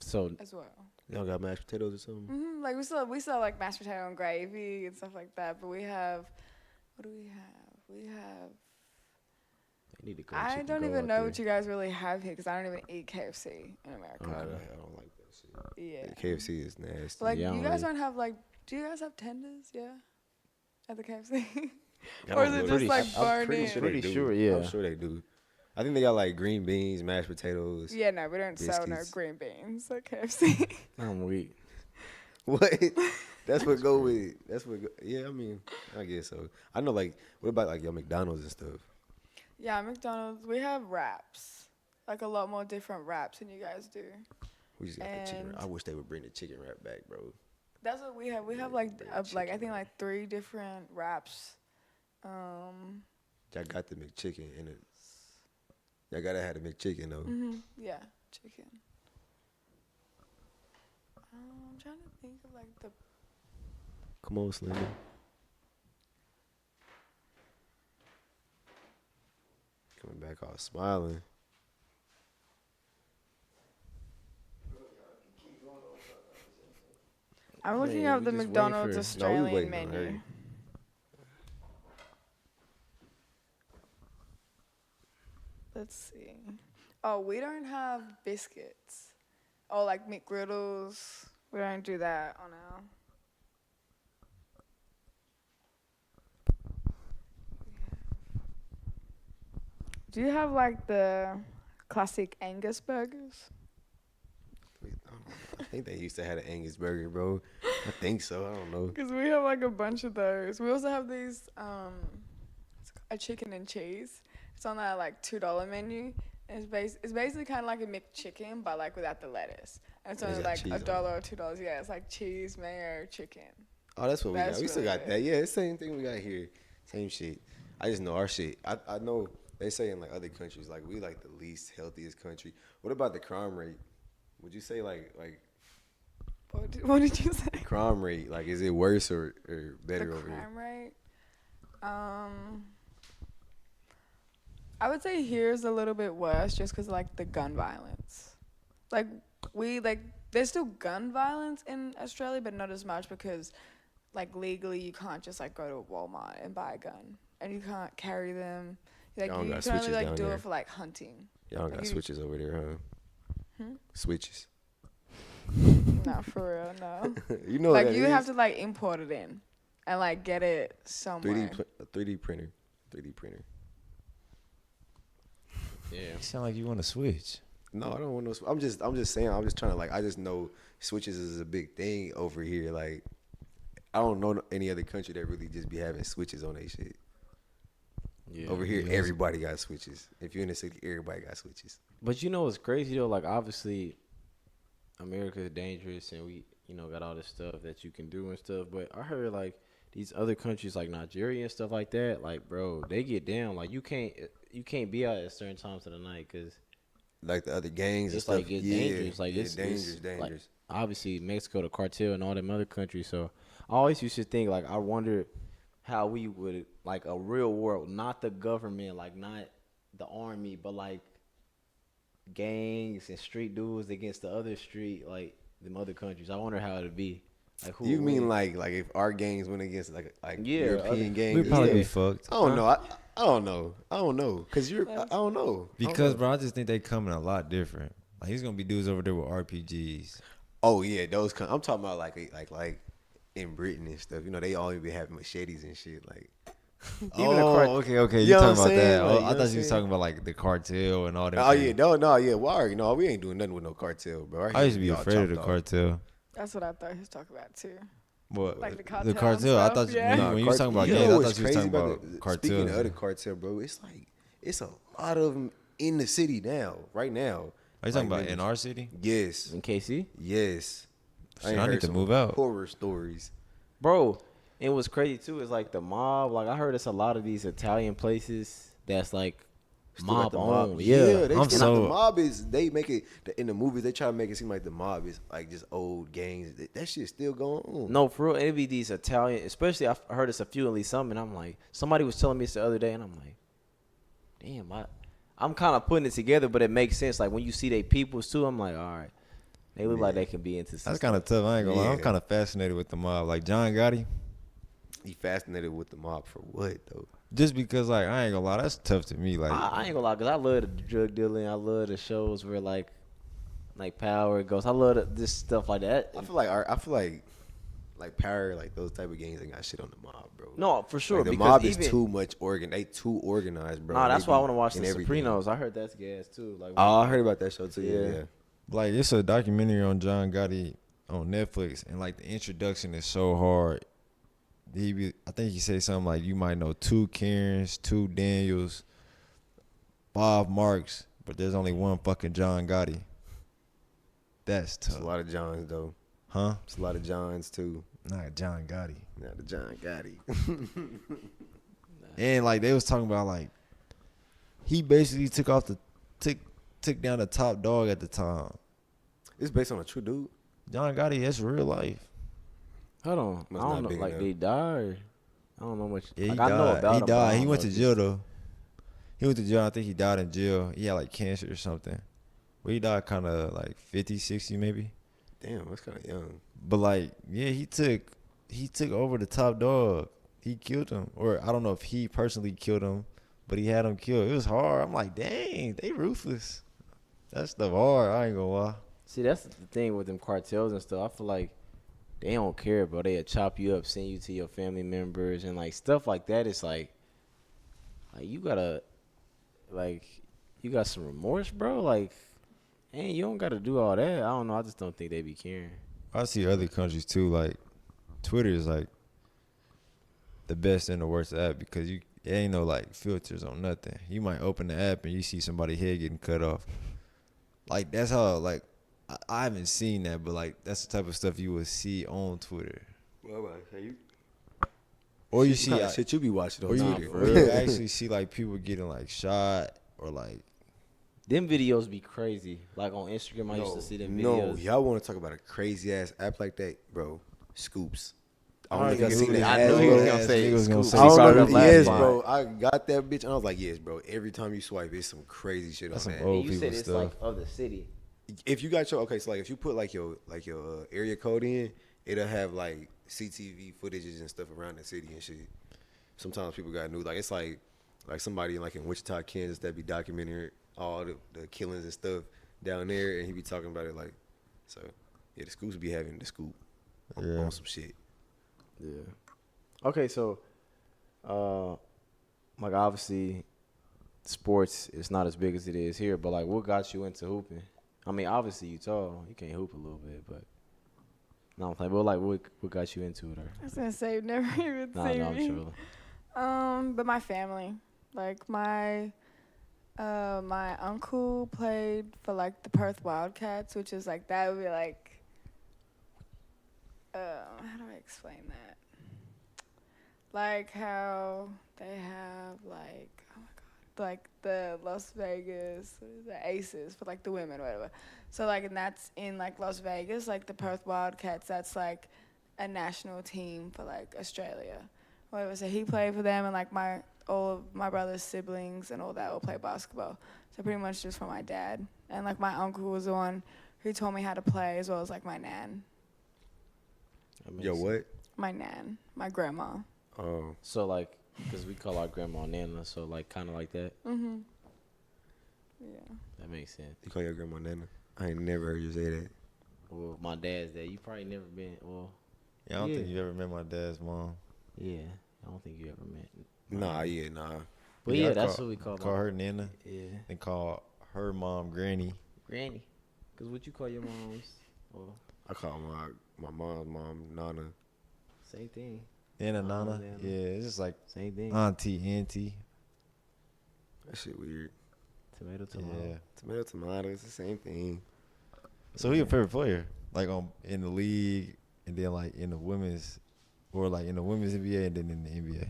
So as well. Y'all got mashed potatoes or something? Like we sell like mashed potato and gravy and stuff like that. But we have, what do we have? We have. they need to go. I don't even know what you guys really have here because I don't even eat KFC in America. I don't like that shit. Yeah. KFC is nasty. Like Yeah, I you don't guys really- don't have like. Do you guys have tenders? Yeah. At the KFC. I Or don't is it know. just like I'm burned pretty in? sure Pretty they do. sure, yeah. I'm sure they do. I think they got like green beans, mashed potatoes. Yeah, no, we don't sell no Biscuits. green beans at KFC. I'm weak. What? That's what go with. Yeah, I mean, I guess so. I know, like, what about like your McDonald's and stuff? Yeah, McDonald's, we have wraps. Like a lot more different wraps than you guys do. We just got the chicken. And- I wish they would bring the chicken wrap back, bro. That's what we have. We have like I think like 3 different wraps. Y'all got the McChicken in it. Y'all gotta have the McChicken though. Yeah, chicken. I'm trying to think of like the. Come on, Slim. Coming back all smiling. I'm looking Man, up we the just waiting McDonald's for- Australian waiting on menu. her. Let's see. Oh, we don't have biscuits. Oh, like McGriddles. We don't do that on our. Do you have like the classic Angus burgers? I think they used to have an Angus burger, bro. I think so. I don't know. Because we have like a bunch of those. We also have these, a chicken and cheese. It's on that like $2 menu. And it's basically kind of like a McChicken, but like without the lettuce. And it's It's only got like cheese on $1 or $2. Yeah, it's like cheese, mayo, chicken. Oh, that's what we That's got. We still really got good. that. Yeah, it's the same thing we got here. Same shit. I just know our shit. I know they say in like other countries, like we like the least healthiest country. What about the crime rate? Would you say like What did you say? crime rate? Like, is it worse or better The over here? crime rate? I would say here's a little bit worse just because like the gun violence. Like there's still gun violence in Australia, but not as much because like legally you can't just like go to a Walmart and buy a gun and you can't carry them. Like Y'all you got can only switches like down do there. it for like hunting. Y'all don't got you- switches over there, huh? Switches. No, for real, no. You know Like what that you is? have to like import it in and like get it somewhere. 3D printer. 3D printer. Yeah. You sound like you want to switch. No, I don't want no. I'm just saying. I'm just trying to like. I just know switches is a big thing over here. Like, I don't know any other country that really just be having switches on their shit. Yeah. Over here, yes. everybody got switches. If you're in the city, everybody got switches. But you know what's crazy though? Like obviously, America is dangerous, and we, got all this stuff that you can do and stuff. But I heard like these other countries, like Nigeria and stuff like that, like bro, they get down. Like you can't be out at certain times of the night because Like the other gangs and it's stuff. like it's yeah, dangerous. Like yeah, it's dangerous. Like, obviously Mexico, the cartel, and all them other countries. So I always used to think like I wonder how we would like a real world, not the government, like not the army, but like gangs and street dudes against the other street, like them other countries. I wonder how it'd be. Like who You would mean win. like if our gangs went against like Yeah, European other- gangs? We'd probably Yeah. be fucked. I don't know. I don't know. I don't know. Cause I don't know. Because, bro, I just think they coming a lot different. Like, he's going to be dudes over there with RPGs. Oh yeah, those. I'm talking about like in Britain and stuff. They always be having machetes and shit. Like Even the car- okay. You You know talking what I'm about saying? that. Like, Oh, you know I what I'm thought you was saying? talking about, like, the cartel and all that. oh yeah, no, yeah. Well, already know we ain't doing nothing with no cartel, bro. Our I shit used to be all afraid of the chopped off. cartel. That's what I thought he was talking about too. What? Like the The cartel and cartel. I stuff, thought yeah. when you was talking about you gangs, know I what's thought you was crazy talking about Speaking cartels. of other cartel, bro, it's a lot of them in the city now, right now. Are you talking Like, about in our city? Yes, in KC? yes. Shit, ain't I need heard to some move out. Horror stories. Bro, it was crazy too. It's like the mob. Like I heard it's a lot of these Italian places that's like Still got mob the owned. Yeah, Yeah. they I'm still, so- the mob is. They make it in the movies. They try to make it seem like the mob is like just old gangs. That shit's still going on. No, for real, it'd be these Italian, especially I heard it's a few at least some, and I'm like, somebody was telling me this the other day, and I'm like, damn, I'm kind of putting it together, but it makes sense. Like when you see they peoples too, I'm like, all right, they look like they can be into some That's kind of tough. I ain't gonna lie. I'm Yeah. kind of fascinated with the mob. Like John Gotti, He fascinated with the mob for what though? just because like I ain't gonna lie, that's tough to me. Like I ain't gonna lie, cause I love the drug dealing. I love the shows where like Power goes. I love this stuff like that. I feel like Power, like those type of games ain't got shit on the mob, bro. No, for sure. Like, the because mob even, is too much They too organized, bro. Nah, that's They why I be want to watch in the everything. Sopranos. I heard that's gas too. Like, Oh, I heard about that show too. Yeah. Like it's a documentary on John Gotti on Netflix, and like the introduction is so hard. I think he said something like, "You might know 2 Karens, 2 Daniels, 5 Marks, but there's only one fucking John Gotti." That's It's tough, a lot of Johns though. huh? It's a lot of Johns too. Not John Gotti. Not the John Gotti. And like they was talking about like he basically took down the top dog at the time. It's based on a true dude. John Gotti, that's real life. hold on, Must I not don't know. big Like enough. they died. I don't know much. Yeah, he like, died. I know about He him, but I died. don't He know went to if jail he's- though. He went to jail. I think he died in jail. He had like cancer or something. Well, he died kind of like 50, 60 maybe. Damn, that's kind of young. But like, yeah, he took over the top dog. He killed him, or I don't know if he personally killed him, but he had him killed. It was hard. I'm like, dang, they ruthless. That stuff hard. I ain't gonna lie. See, that's the thing with them cartels and stuff. I feel like they don't care, bro. They'll chop you up, send you to your family members, and like stuff like that. It's like you gotta, like, you got some remorse, bro. Like, you don't gotta do all that. I don't know. I just don't think they be caring. I see other countries too. Like Twitter is like the best and the worst app because it ain't no like filters on nothing. You might open the app and you see somebody's head getting cut off. Like that's how like I haven't seen that, but like that's the type of stuff you would see on Twitter. Well, you Or you see shit you be watching or on you, Twitter. or you actually see like people getting like shot or like Them videos be crazy. Like on Instagram, I used to see them No, videos. y'all want to talk about a crazy ass app like that, bro? Scoops. I don't already think I seen knew that. I knew he was ass gonna say nigga was gonna Scoops. say I don't brought it know. up last Yes, time. bro. I got that bitch, and I was like, yes, bro. Every time you swipe, it's some crazy shit That's on some that. old And you people said it's stuff. like of the city. If you got your so like if you put like your area code in, it'll have like CTV footages and stuff around the city and shit. Sometimes people got new like it's like somebody like in Wichita, Kansas that be documenting all the killings and stuff down there, and he be talking about it like so. Yeah, the Scoops be having the scoop on some shit. Yeah. Okay, so, like obviously, sports is not as big as it is here, but like, what got you into hooping? I mean, obviously you tall, you can't hoop a little bit, but no, I'm playing. But like, what got you into it? Or I was gonna say you've never even no, seen I'm me. trolling. But my family, like my uncle played for like the Perth Wildcats, which is like that would be like, how do I explain that? Like how they have like, oh my god, like the Las Vegas, the Aces for like the women, whatever. So like, and that's in like Las Vegas, like the Perth Wildcats. That's like a national team for like Australia. Whatever. So he played for them, and like all of my brother's siblings and all that will play basketball. So pretty much just for my dad. And like my uncle was the one who taught me how to play, as well as like my nan. Yo, what? My nan, my grandma. Oh, So like, because we call our grandma Nana, so like kind of like that. Mhm. Yeah. That makes sense. you call your grandma Nana? I ain't never heard you say that. Well, my dad's dad. You probably never been. Well, Yeah, I don't Yeah. think you ever met my dad's mom. yeah. I don't think you ever met. Nah. But Yeah, yeah, I that's call- what we call Call her Nana Yeah, and call her mom Granny. granny. Cause what you call your mom's? Well, I call my mom's mom Nana. same thing. Nana, Mama, Nana. Nana. Yeah, it's just like Same thing. auntie. That shit weird. Tomato. Yeah. Tomato, it's the same thing. So who your favorite player? Like in the league, and then like in the women's, or like in the women's NBA, and then in the NBA.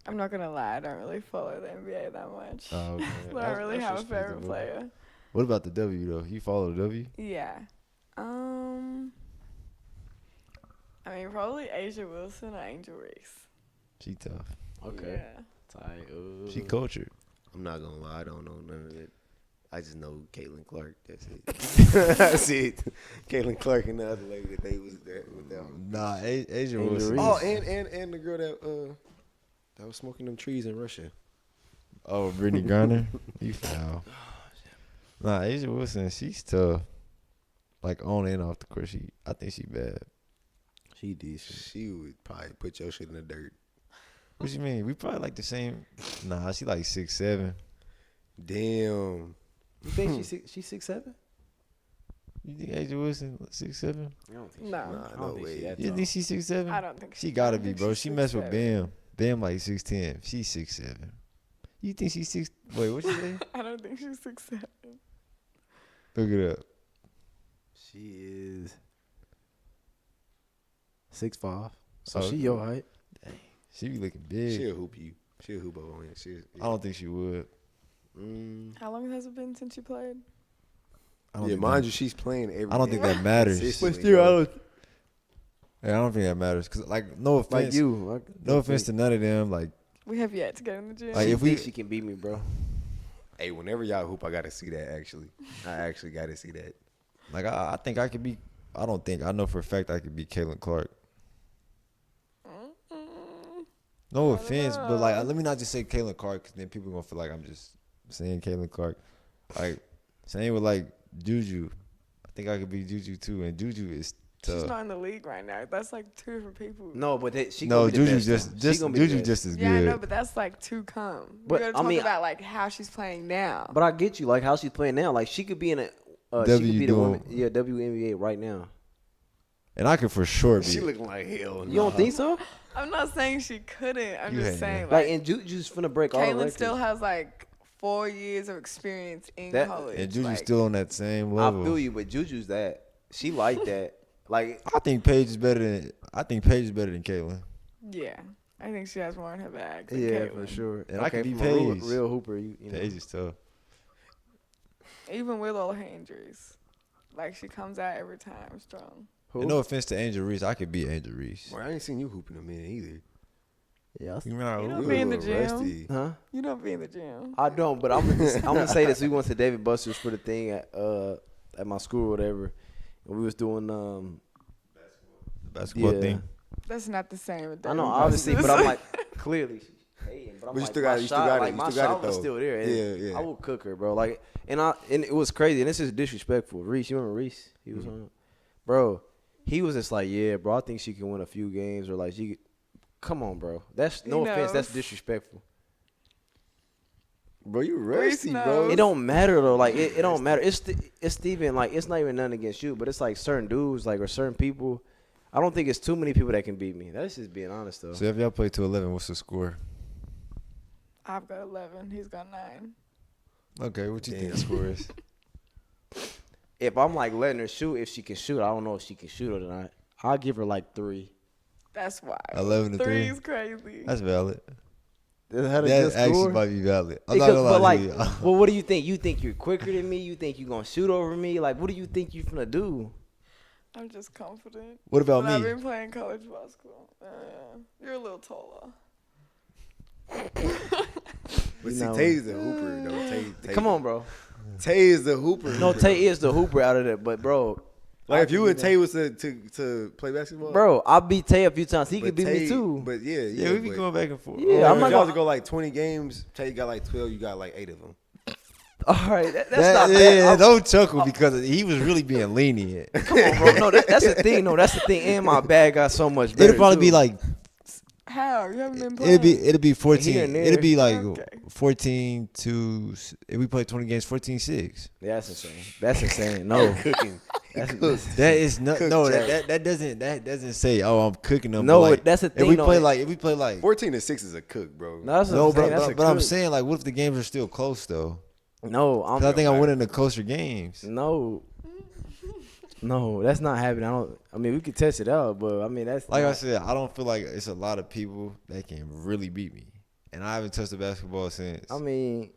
I'm not gonna lie, I don't really follow the NBA that much. Oh, okay. So I don't really have a favorite respectable. player. What about the W though? You follow the W? Yeah. I mean, probably Asia Wilson or Angel Reese. She tough. Okay. Yeah. Tight. Ooh. She cultured. I'm not gonna lie, I don't know none of it. I just know Caitlin Clark. That's it. That's it. Caitlin Clark and the other lady that they was there with them. Nah, Asia Angel Wilson. Reese. Oh, and the girl that was smoking them trees in Russia. Oh, Brittany Griner. You foul. Nah, Asia Wilson, she's tough. Like on and off the court, I think she bad. She decent. She would probably put your shit in the dirt. What you mean? We probably like the same. Nah, she like 6'7". Damn. You think she's 6'7"? You think Asia Wilson 6'7"? I don't think No. I no don't think way. she that You tall. think she's 6'7"? I don't think She I gotta don't be, think bro. she's She messed with 6'7". Bam. Bam like 6'10". She's 6'7". You think she's 6? Wait, what you say? I don't think she's 6'7". Look it up. She is 6'5". So Oh, she your height. She be looking big. She'll hoop you. She'll hoop over on you. I don't think she would. How long has it been since you played? I don't Yeah, think mind that- you, she's playing every I don't think that matters. consistently, bro. Yeah, I don't think that matters. Cause like, no offense, Like you. no offense to none of them. Like, We have yet to get in the gym. Like, She if we- thinks she can beat me, bro. Hey, whenever y'all hoop, I gotta see that. Actually, I actually gotta see that. like I think I could be. I don't think I know for a fact I could be Caitlin Clark. No offense, but like, let me not just say Caitlin Clark, because then people gonna feel like I'm just saying Caitlin Clark. Like, same with like Juju. I think I could be Juju too, and Juju is She's tough. not in the league right now. That's like two different people. No, but she No, gonna be the Juju best, though. She just gonna be the Juju best. just as Yeah, I know, good. but that's like to come. But, We gotta I talk mean, about like how she's playing now. But I get you, like how she's playing now. Like she could be in a she W could be the doing- woman, WNBA right now. And I could for sure be. She looking like hell. You don't think so? I'm not saying she couldn't. I'm You just hate saying her. Like like and Juju's finna break all the Caitlin records. still has like 4 years of experience in That- college. And Juju's like, still on that same I level. feel you, but Juju's that. She like that. Like I think Paige is better than Caitlin. Yeah, I think she has more in her bag. Than yeah, Caitlin. for sure. And I could be from a real, Paige. real hooper. You know. Paige is tough. Even with all her injuries, like she comes out every time strong. Who? And no offense to Angel Reese, I could be Angel Reese. Boy, I ain't seen you hoop in a minute either. Yeah. You remember You how don't You be a in the little gym. rusty. Huh? You don't be in the gym. I don't, but I'm gonna say this. We went to David Buster's for the thing at my school or whatever, and we was doing basketball yeah. thing? That's not the same. I know, obviously, but I'm like, clearly she's hating. But I'm But you like, still my got it, you still shot, got it, like, you my still got shot it, was though. still there. And Yeah. I will cook her, bro. Like, and it was crazy. And this is disrespectful. Reese, you remember Reese? He was on, bro. He was just like, yeah, bro. I think she can win a few games, or like she. Could, come on, bro. That's no He offense. That's knows. disrespectful. Bro, you Reese rusty, bro. knows. It don't matter though. Like it don't matter. It's even like it's not even nothing against you, but it's like certain dudes, like or certain people. I don't think it's too many people that can beat me. That's just being honest though. So if y'all play to 11, what's the score? I've got 11. He's got 9. Okay, what you think the Damn. score is? If I'm like letting her shoot, if she can shoot, I don't know if she can shoot or not. I'll give her like 3. That's wild. 11 to 3. 3 is crazy. That's valid. That That actually might be valid. I'm not Because, gonna but lie like, to you. well, what do you think? You think you're quicker than me? You think you gonna shoot over me? Like, what do you think you finna do? I'm just confident. What about But I've me? been playing college basketball. You're a little taller. But You see, know. Tay's the hooper, though. Tay, Come on, bro. Tay is the hooper. No, Tay is the hooper out of that, but bro, Like, if you and Tay. Tay was to play basketball. Bro, I beat Tay a few times. He but could beat Tay- me too. But yeah, Yeah, we be but- going back and forth. Yeah, I'm if not y'all gonna- to go like 20 games, Tay got like 12, you got like 8 of them. All right, that's That- not yeah, bad. don't chuckle because he was really being lenient. Come on, bro. No, that's the thing. No, that's the thing. And my bag got so much better. It'll probably too. be like How? You haven't been playing. it'll be 14. Here and there. It'll be like Okay. 14 to if we play 20 games 14-6. Yeah, that's insane. That's insane. No, Cooking. That is not Cook no Jack. that doesn't say I'm cooking them. No, but like, that's the If thing, we though. play like 14-6 is a cook, bro. no, that's no, what I'm saying. but, That's but, a but I'm cook. saying like, what if the games are still close though? No, 'Cause I think I'm winning the closer games. No, no, that's not happening. I mean, we could test it out, but I mean, that's Like not, I said, I don't feel like it's a lot of people that can really beat me, and I haven't touched the basketball since. I mean,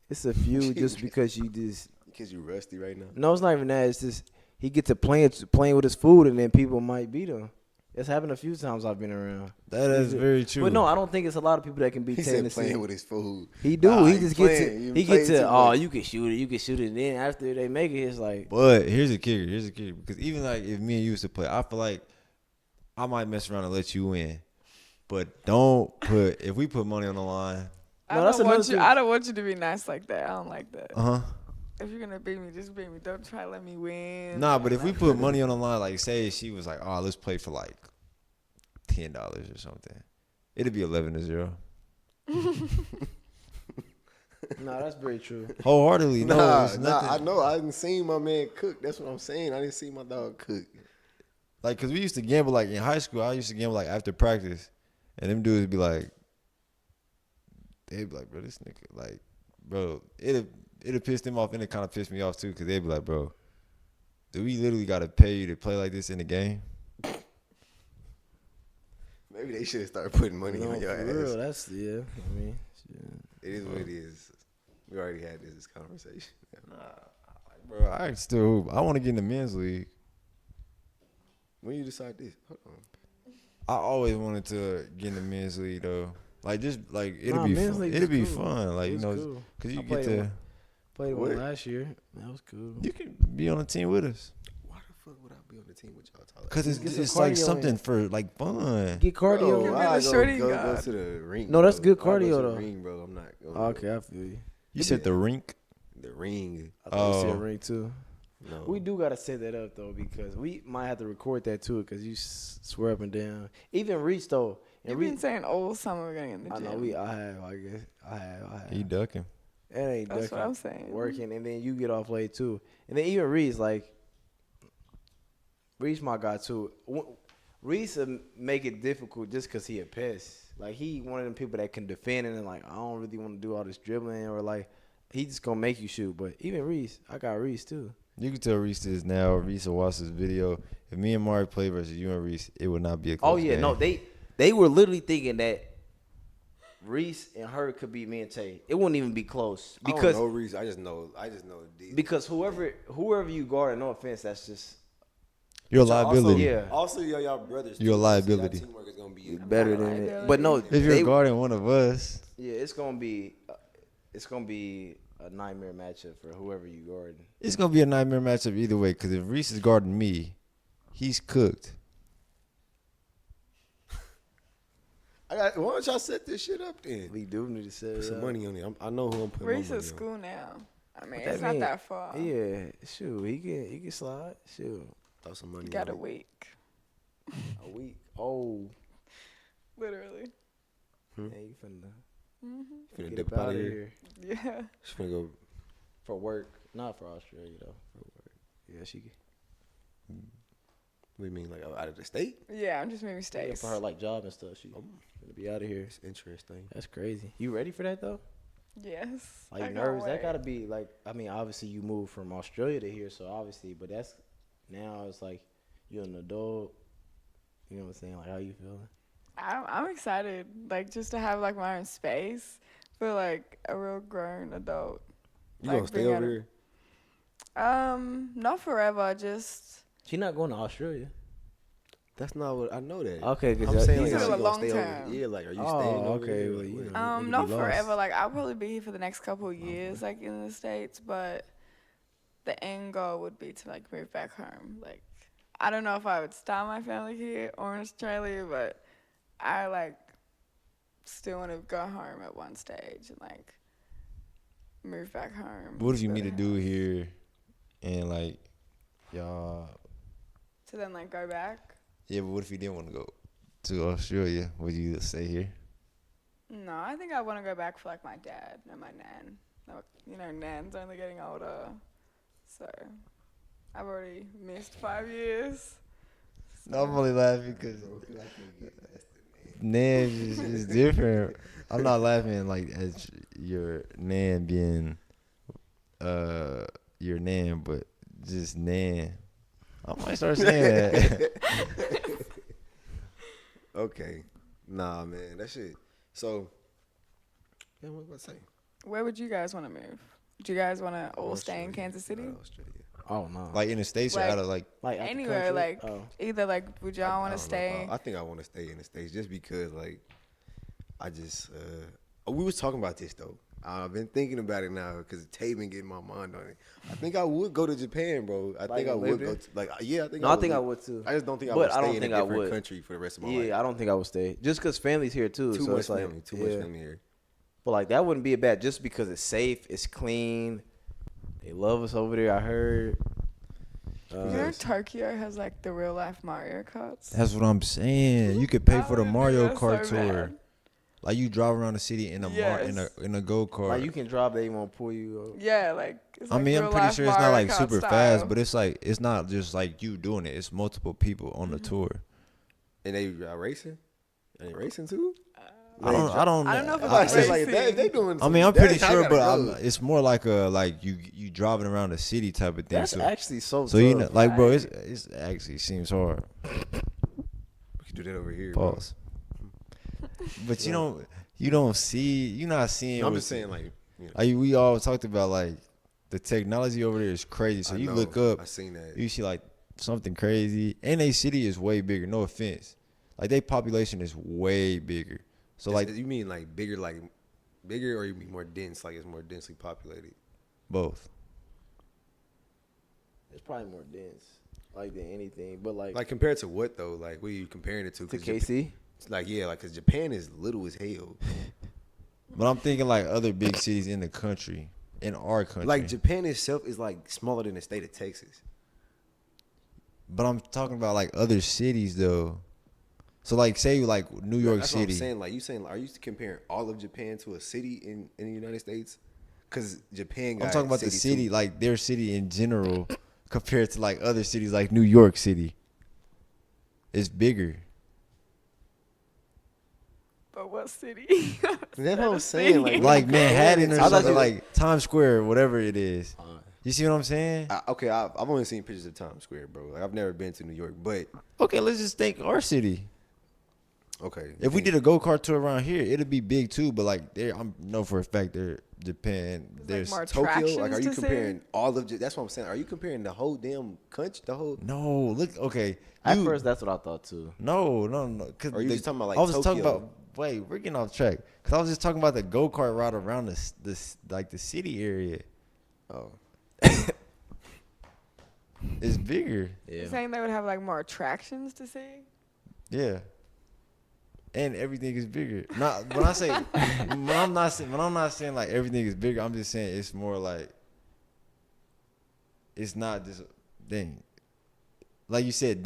it's a few just because you just. Because you rusty right now. No, it's not even that. It's just he gets to playing with his food, and then people might beat him. It's happened a few times I've been around. That is very true. But no, I don't think it's a lot of people that can be He taking said the playing scene. with his food. He do. Nah, he he just playing. You he play get too to much. you can shoot it, you can shoot it. And then after they make it, it's like But here's the kicker. Because even like if me and you used to play, I feel like I might mess around and let you in. But if we put money on the line. No, that's another thing. I don't want you to be nice like that. I don't like that. Uh-huh. If you're gonna beat me, just beat me. Don't try to let me win. Nah, but if we put money on the line, like say she was like, oh, let's play for like $10 or something, it'd be 11-0. no, that's very true. Wholeheartedly, no. Nah, It's nothing. I know. I didn't see my man cook. That's what I'm saying. I didn't see my dog cook. Like, cause we used to gamble like in high school. I used to gamble like after practice, and them dudes be like, they'd be like, bro, this nigga, like, bro, it'd piss them off, and it kind of pissed me off too, cause they'd be like, bro, do we literally gotta pay you to play like this in the game? Maybe they should have started putting money No, on your for ass. real, that's I mean, shit. It is what it is. We already had this conversation. Bro, I want to get in the men's league. When you decide this? Hold on. I always wanted to get in the men's league though. Like just like it'd Nah, be men's fun. league It'd is be cool. fun. Like It you was know, cool. cause you I get to played What? one last year. That was cool. you can be on a team with us. Why the fuck would I be on the team with y'all talking? Cause Get some it's like cardio something in. for like fun. Get cardio. Bro, Give me I the shorty go god. to the ring. No, that's bro. good I go to cardio, the though. ring, bro. I'm not going. Okay, I feel you. You said the rink. The ring. I thought you Oh. said ring too. No. We do gotta set that up though because we might have to record that too because you swear up and down. Even Reach though. And You've been saying all summer we're gonna get in the I gym. know I guess I have. He ducking. It ain't That's ducking, what I'm saying. working, and then you get off late too. And then even Reese, like, Reese my guy too. Reese make it difficult just because he a pest. Like, he one of them people that can defend and like, I don't really want to do all this dribbling or like, he just gonna make you shoot. But even Reese, I got Reese too. You can tell Reese this now. Reese will watch this video. If me and Amari play versus you and Reese, it would not be a close Oh yeah, game. no, they were literally thinking that Reese and her could beat me and Tay. It wouldn't even be close because I don't know Reese. I just know the because whoever you guard, no offense, that's just You're a liability. yeah. Also, y'all brothers. You're a too, liability. So y'all teamwork is gonna be better than it. But no, If you're guarding one of us, yeah, it's gonna be a nightmare matchup for whoever you guarding. it's gonna be a nightmare matchup either way. Because if Reese is guarding me, he's cooked. Why don't y'all set this shit up then? We do need to set Put some money on it. I know who I'm putting my Reese money at on. school now. I mean, What that it's not mean? that far. Yeah, shoot, he can slide. Shoot, Throw some money. You got on a it. week, a week. Oh, literally. yeah, you finna Finna get dip up out out of of here. here Yeah. She's finna go. for work, not for Australia though. For work. Yeah, she. What do you mean, like out of the state? Yeah, I'm just moving Yeah, states. for her like job and stuff. She gonna be out of here. It's interesting. That's crazy. You ready for that though? Yes. I Like can't nerves? That wait. gotta be like. I mean, obviously you moved from Australia to here, so obviously, but that's now it's like you're an adult. You know what I'm saying? Like, how you feeling? I'm excited, like just to have like my own space for like a real grown adult. You Like, gonna stay being over at here? Not forever. Just She not going to Australia. That's not what I know. That Okay, I'm because saying He's like, for she a gonna long stay over term. here. Like, are you Oh, staying over okay, here? well, Like, you what? know. could not be lost. forever. Like I'll probably be here for the next couple of years, like in the States. But the end goal would be to like move back home. Like I don't know if I would start my family here or in Australia, but I like still want to go home at one stage and like move back home. What if you build meet a house. dude here, and like y'all? To then like go back? Yeah, but what if you didn't want to go to Australia? Would you stay here? No, I think I want to go back for like my dad and my nan. Like, you know, nan's only getting older, so I've already missed 5 years. No, I'm only laughing because Nan is different. I'm not laughing like as your Nan being your Nan, but just Nan. I might start saying that. Okay. Nah, man, that shit. So, yeah, what was I say? Where would you guys want to move? Do you guys want to all stay in Australia, Kansas City? not Australia. Oh no. Like in the States or Like- out of like. Like out the Anywhere, country? like Oh. either like would y'all want I to don't know if stay? I think I want to stay in the States just because like I just we was talking about this though. I've been thinking about it now because Tay been getting my mind on it. I think I would go to Japan, bro. I Like think I and would live go. there? To, like yeah, I think. No, I think I would too. I just don't think I But would I stay don't in think a I different would. country for the rest of my Yeah, life. I don't think I would stay just because family's here too. Too so much it's like, family. Too much family here. But like that wouldn't be a bad just because it's safe, it's clean. They love us over there. I heard. You know Tokyo has like the real life Mario Karts. That's what I'm saying. You could pay I for the wanna do Mario that Kart so tour. bad. Like you drive around the city in a Yes. in a go kart. Like you can drive, they won't pull you. Over. Yeah, like. It's I like mean, I'm real pretty life sure it's not Mario like Kart super style. fast, but it's like it's not just like you doing it. It's multiple people on the tour. And they racing. Are they racing too? I don't I don't know if I it's said like racing. if they doing. I mean, I'm pretty that, I sure, gotta but go. it's more like a like you driving around the city type of thing. That's so actually so. so you know, tough. like bro, it's actually seems hard. We can do that over here. bro. Pause. But you don't see you're not seeing. I'm what- just saying like. You know, Like we all talked about like the technology over there is crazy. So I you know, look up, I seen that. you see like something crazy, and they city is way bigger. No offense, like their population is way bigger. So like you mean like bigger, or you mean more dense, like it's more densely populated? both. It's probably more dense, like than anything. But Like compared to what though? Like what are you comparing it to? to 'Cause KC, like yeah, like because Japan is little as hell. But I'm thinking like other big cities in the country, in our country. Like Japan itself is like smaller than the state of Texas. But I'm talking about like other cities though. So like say like New York That's what I'm City. saying. Like you saying, are you comparing all of Japan to a city in the United States? Because Japan got. I'm talking about the city, too. like their city in general, compared to like other cities like New York City. It's bigger. But what city? That's what I'm saying. Like Manhattan or I thought something, you- like Times Square, whatever it is. You see what I'm saying? I've only seen pictures of Times Square, bro. Like, I've never been to New York, but Okay, let's just think our city. okay. If we did a go kart tour around here, it'd be big too. But like, there, I know for a fact, there, Japan, there's more Tokyo, like, are attractions you to see? comparing all of? That's what I'm saying. Are you comparing the whole damn country, the whole? no. Look, okay. at you- first that's what I thought too. no. Cause Or are you just talking about, like, I was just talking Tokyo? about. Wait, we're getting off track. Cause I was just talking about the go kart route around the like the city area. Oh, It's bigger. Yeah, You're saying they would have like more attractions to see? Yeah. And everything is bigger. Not when I say when I'm not saying like everything is bigger, I'm just saying it's more like it's not just thing. Like you said,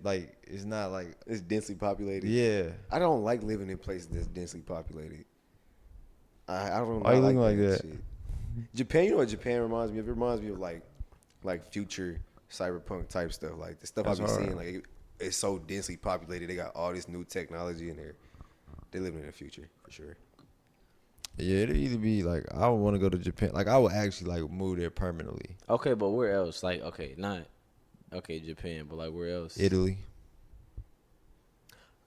like it's not like it's densely populated. yeah. I don't like living in places that's densely populated. I don't. Why you like looking like that? Shit. Japan, you know what Japan reminds me of? It reminds me of like future cyberpunk type stuff. Like the stuff That's I've been hard. seeing, like it's so densely populated. They got all this new technology in there. They living in the future for sure. Yeah, it'd either be like I would want to go to Japan. Like I would actually like move there permanently. Okay, but where else? Like, okay, not okay, Japan, but like where else? Italy.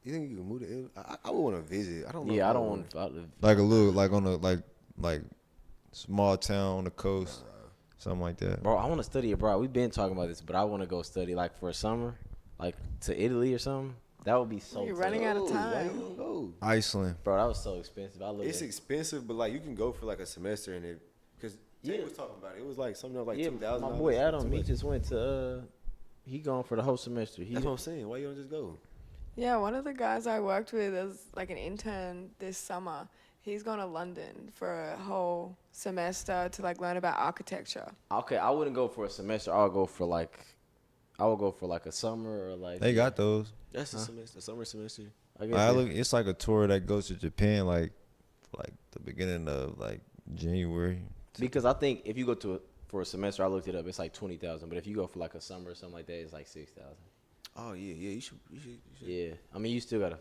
You think you can move to Italy? I would want to visit. I don't know. Yeah, if I don't want. Like a little like on a like small town on the coast. Something like that. Bro, I want to study abroad. We've been talking about this, but I want to go study like for a summer, like to Italy or something. That would be so. You're tough. running out of Why time. you don't go? Iceland. Bro, that was so expensive. I looked It's at expensive, but like you can go for like a semester and it. Because Jay was talking about it. It was like something like yeah, $2,000. my boy Adam, he just went to. He gone for the whole semester. He That's what I'm saying. Why you don't just go? Yeah, one of the guys I worked with as like an intern this summer. He's going to London for a whole semester to like learn about architecture. Okay, I wouldn't go for a semester. I would go for like a summer or like. They got those. That's a semester, a summer semester. I guess I they- look. It's like a tour that goes to Japan, like the beginning of like January. because I think if you go for a semester, I looked it up. It's like 20,000. But if you go for like a summer or something like that, it's like 6,000. Oh yeah, yeah. You should. Yeah, I mean you still gotta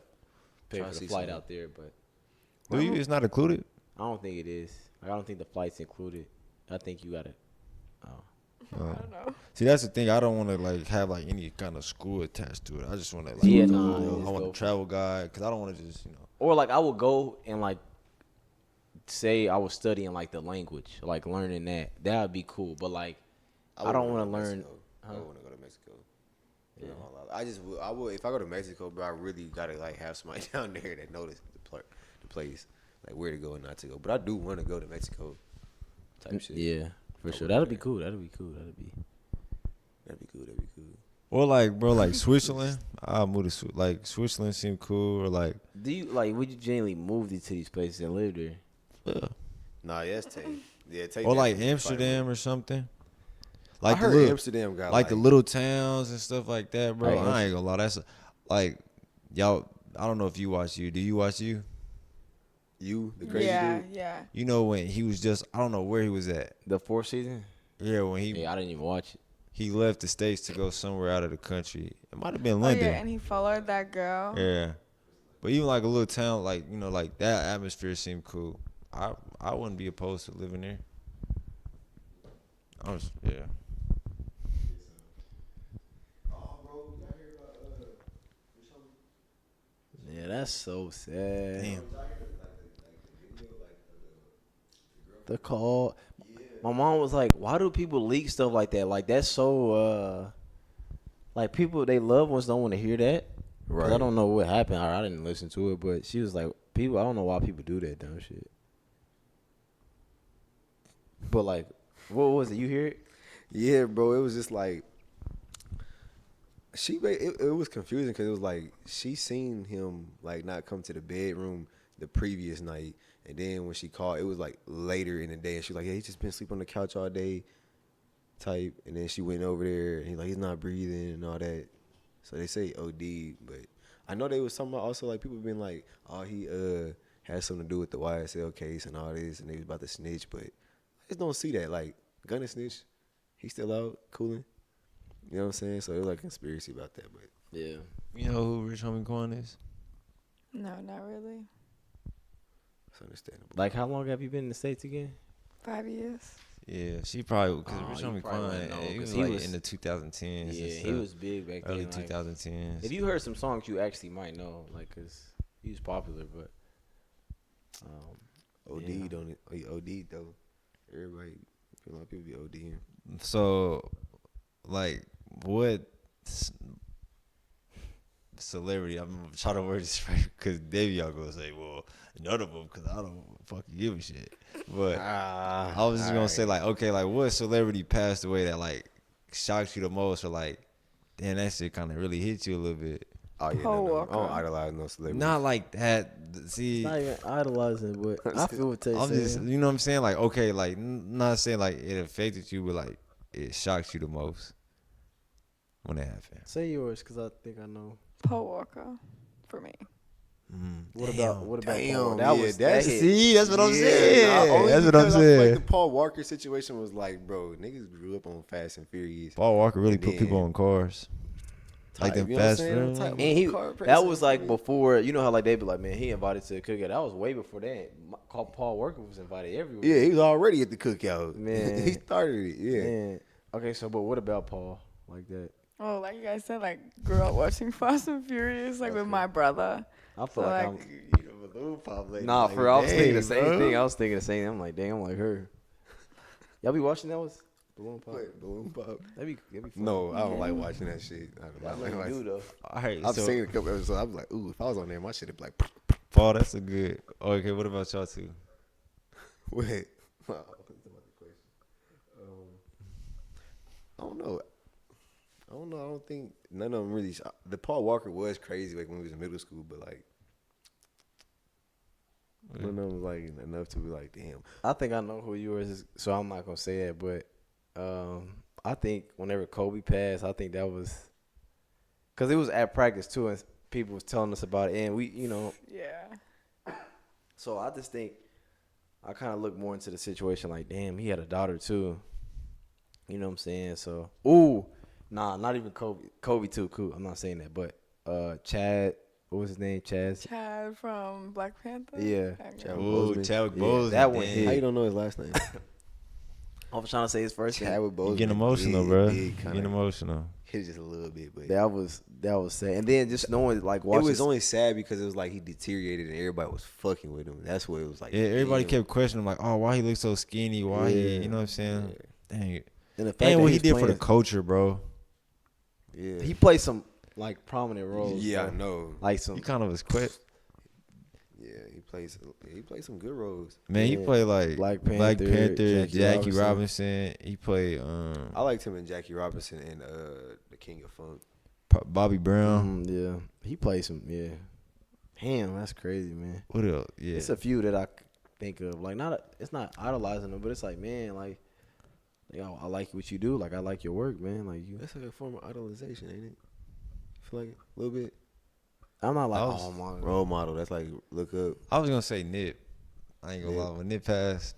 pay Try for to the see flight some. out there, but Do you? It's not included. I don't think it is. Like, I don't think the flight's included. I think you gotta. I don't know. See, that's the thing. I don't want to like have like any kind of school attached to it. I just want to like. Yeah, go, nah, you know, just I want go a travel guide because I don't want to just Or like I would go and like say I was studying like the language, like learning that would be cool. But like, I don't want to learn. I want to go to Mexico. Yeah. I would if I go to Mexico, bro. I really gotta like have somebody down there that knows the place, like where to go and not to go. But I do want to go to Mexico. Type shit. Yeah, for sure. That'd be cool. That'd be cool. Or like, bro, like Switzerland. I'll move to like Switzerland. Seem cool. Or like, do you like? Would you genuinely move to these places and live there? yeah. Nah, yes, Tay. Yeah, Tay. Or like Amsterdam or something. Like I heard Amsterdam got like the little towns and stuff like that, bro. Right, I ain't gonna lie. That's like y'all. I don't know if you watch You. Do you watch You? You, the crazy dude. Yeah. You know when he was just, I don't know where he was at. The 4th season? Yeah, when I didn't even watch it. he left the States to go somewhere out of the country. It might have been Oh London. yeah, and he followed that girl. Yeah. But even like a little town, like, you know, like that atmosphere seemed cool. I wouldn't be opposed to living there. Yeah. Yeah, that's so sad. Damn. The call. My mom was like, "Why do people leak stuff like that? Like that's so like people they loved ones don't want to hear that." Right. I don't know what happened. I didn't listen to it, but she was like, "People, I don't know why people do that dumb shit." But like, what was it? You hear it? Yeah, bro. It was just like it was confusing because it was like she seen him like not come to the bedroom the previous night, and then when she called, it was like later in the day, and she was like, "Yeah, he's just been sleeping on the couch all day," type. And then she went over there, and he's not breathing and all that. So they say OD, but I know they was talking about also like people been like, "Oh, he had something to do with the YSL case and all this," and they was about to snitch, but I just don't see that. Like, gonna snitch, he's still out cooling. You know what I'm saying? So it was like a conspiracy about that, but yeah. You know who Rich Homie Quan is? No, not really. it's understandable. Like, how long have you been in the States again? 5 years. Yeah, she probably, because Rich you Homie probably Quan, wouldn't know, he 'cause was he like was- in the 2010s. Yeah, and he stuff. was big back then. Early Like, 2010s. if you heard some songs, you actually might know, like, cause he was popular. But OD yeah. don't it? Oh, he OD though. Everybody, a lot of people be ODing. So, like, what celebrity? I'm trying to word this right because maybe y'all gonna say, well, none of them, because I don't fucking give a shit. But I was just gonna say, like, okay, like, what celebrity passed away that like shocked you the most, or like, damn, that shit kind of really hit you a little bit? Oh yeah, Paul no. I Walker. don't idolize no celebrity. Not like that. See, not even idolizing, but I feel what I'm they're just, saying. you know what I'm saying? Like, okay, like, not saying like it affected you, but like it shocked you the most when it happened. Say yours, cause I think I know. Paul Walker, for me. What about Paul? Damn, That yeah, was that's that hit. See, that's what I'm saying. Only That's what I'm because I feel saying. like the Paul Walker situation was like, bro, niggas grew up on Fast and Furious. Paul Walker really And put people then- on cars. Like them You know what I'm fast saying? food. Type- And he car that racing was like shit. before, you know how like they be like, man, he invited to the cookout. That was way before that. Paul Walker was invited everywhere. Yeah, he was already at the cookout. Man. He started it. Yeah. Man. Okay, so but what about Paul like that? Oh, like you guys said, like grew up watching Fast and Furious, like with my brother. I feel So, like like, I'm. You know, balloon pop lady. Nah, like, for real, I was thinking the dang, same bro. thing. I was thinking the same thing. I'm like, dang, I'm like her. Y'all be watching that was Balloon Pop? What, Balloon Pop? That'd be fun. No, I don't like watching that shit. Y'all like like do though. All right, I've so seen a couple episodes. I was like, ooh, if I was on there, my shit would be like, Paul, that's a good. Okay, what about y'all two? wait. I don't know. I don't think none of them really. The Paul Walker was crazy like when we was in middle school, but like none of them was like enough to be like, damn. I think I know who yours is, so I'm not gonna say that. But I think whenever Kobe passed, I think that was because it was at practice too, and people was telling us about it, and we, you know. yeah. So I just think I kind of look more into the situation like, damn, he had a daughter too. You know what I'm saying? So, nah, not even Kobe. Kobe too, cool. I'm not saying that, but Chad, what was his name? Chaz? Chad from Black Panther. Yeah. Okay. Chad. Ooh, Boseman. Chadwick Yeah, Boseman. that one damn. hit. How you don't know his last name? I was trying to say his first name. Chadwick Boseman. You getting emotional, bro. You Kinda getting emotional. hit just a little bit, but That was sad. And then just knowing like watching. it was only sad because it was like he deteriorated and everybody was fucking with him. That's what it was like. Yeah, everybody damn. kept questioning like, oh, why he looks so skinny? Why he? You know what I'm saying? Dang it. and the fact And that what he he's did for playing- the culture, bro. Yeah, He played some like prominent roles. yeah, bro. I know. Like some. He kind of was quick. Yeah, he plays some good roles. Man, he Yeah. played like Black Black Panther, Panther, Jackie Jackie Robinson. Robinson. He played I liked him in Jackie Robinson and the King of Funk. Bobby Brown. Yeah, he played some. Yeah, damn, that's crazy, man. What else? Yeah. It's a few that I think of. Like, it's not idolizing them, but it's like, man, like, I like what you do. Like, I like your work, man. Like you. That's like a form of idolization, ain't it? I feel like a little bit. I'm not like, I was- oh my. Role model. That's like look up. I was gonna say Nip. I ain't gonna Nip. lie. When Nip passed,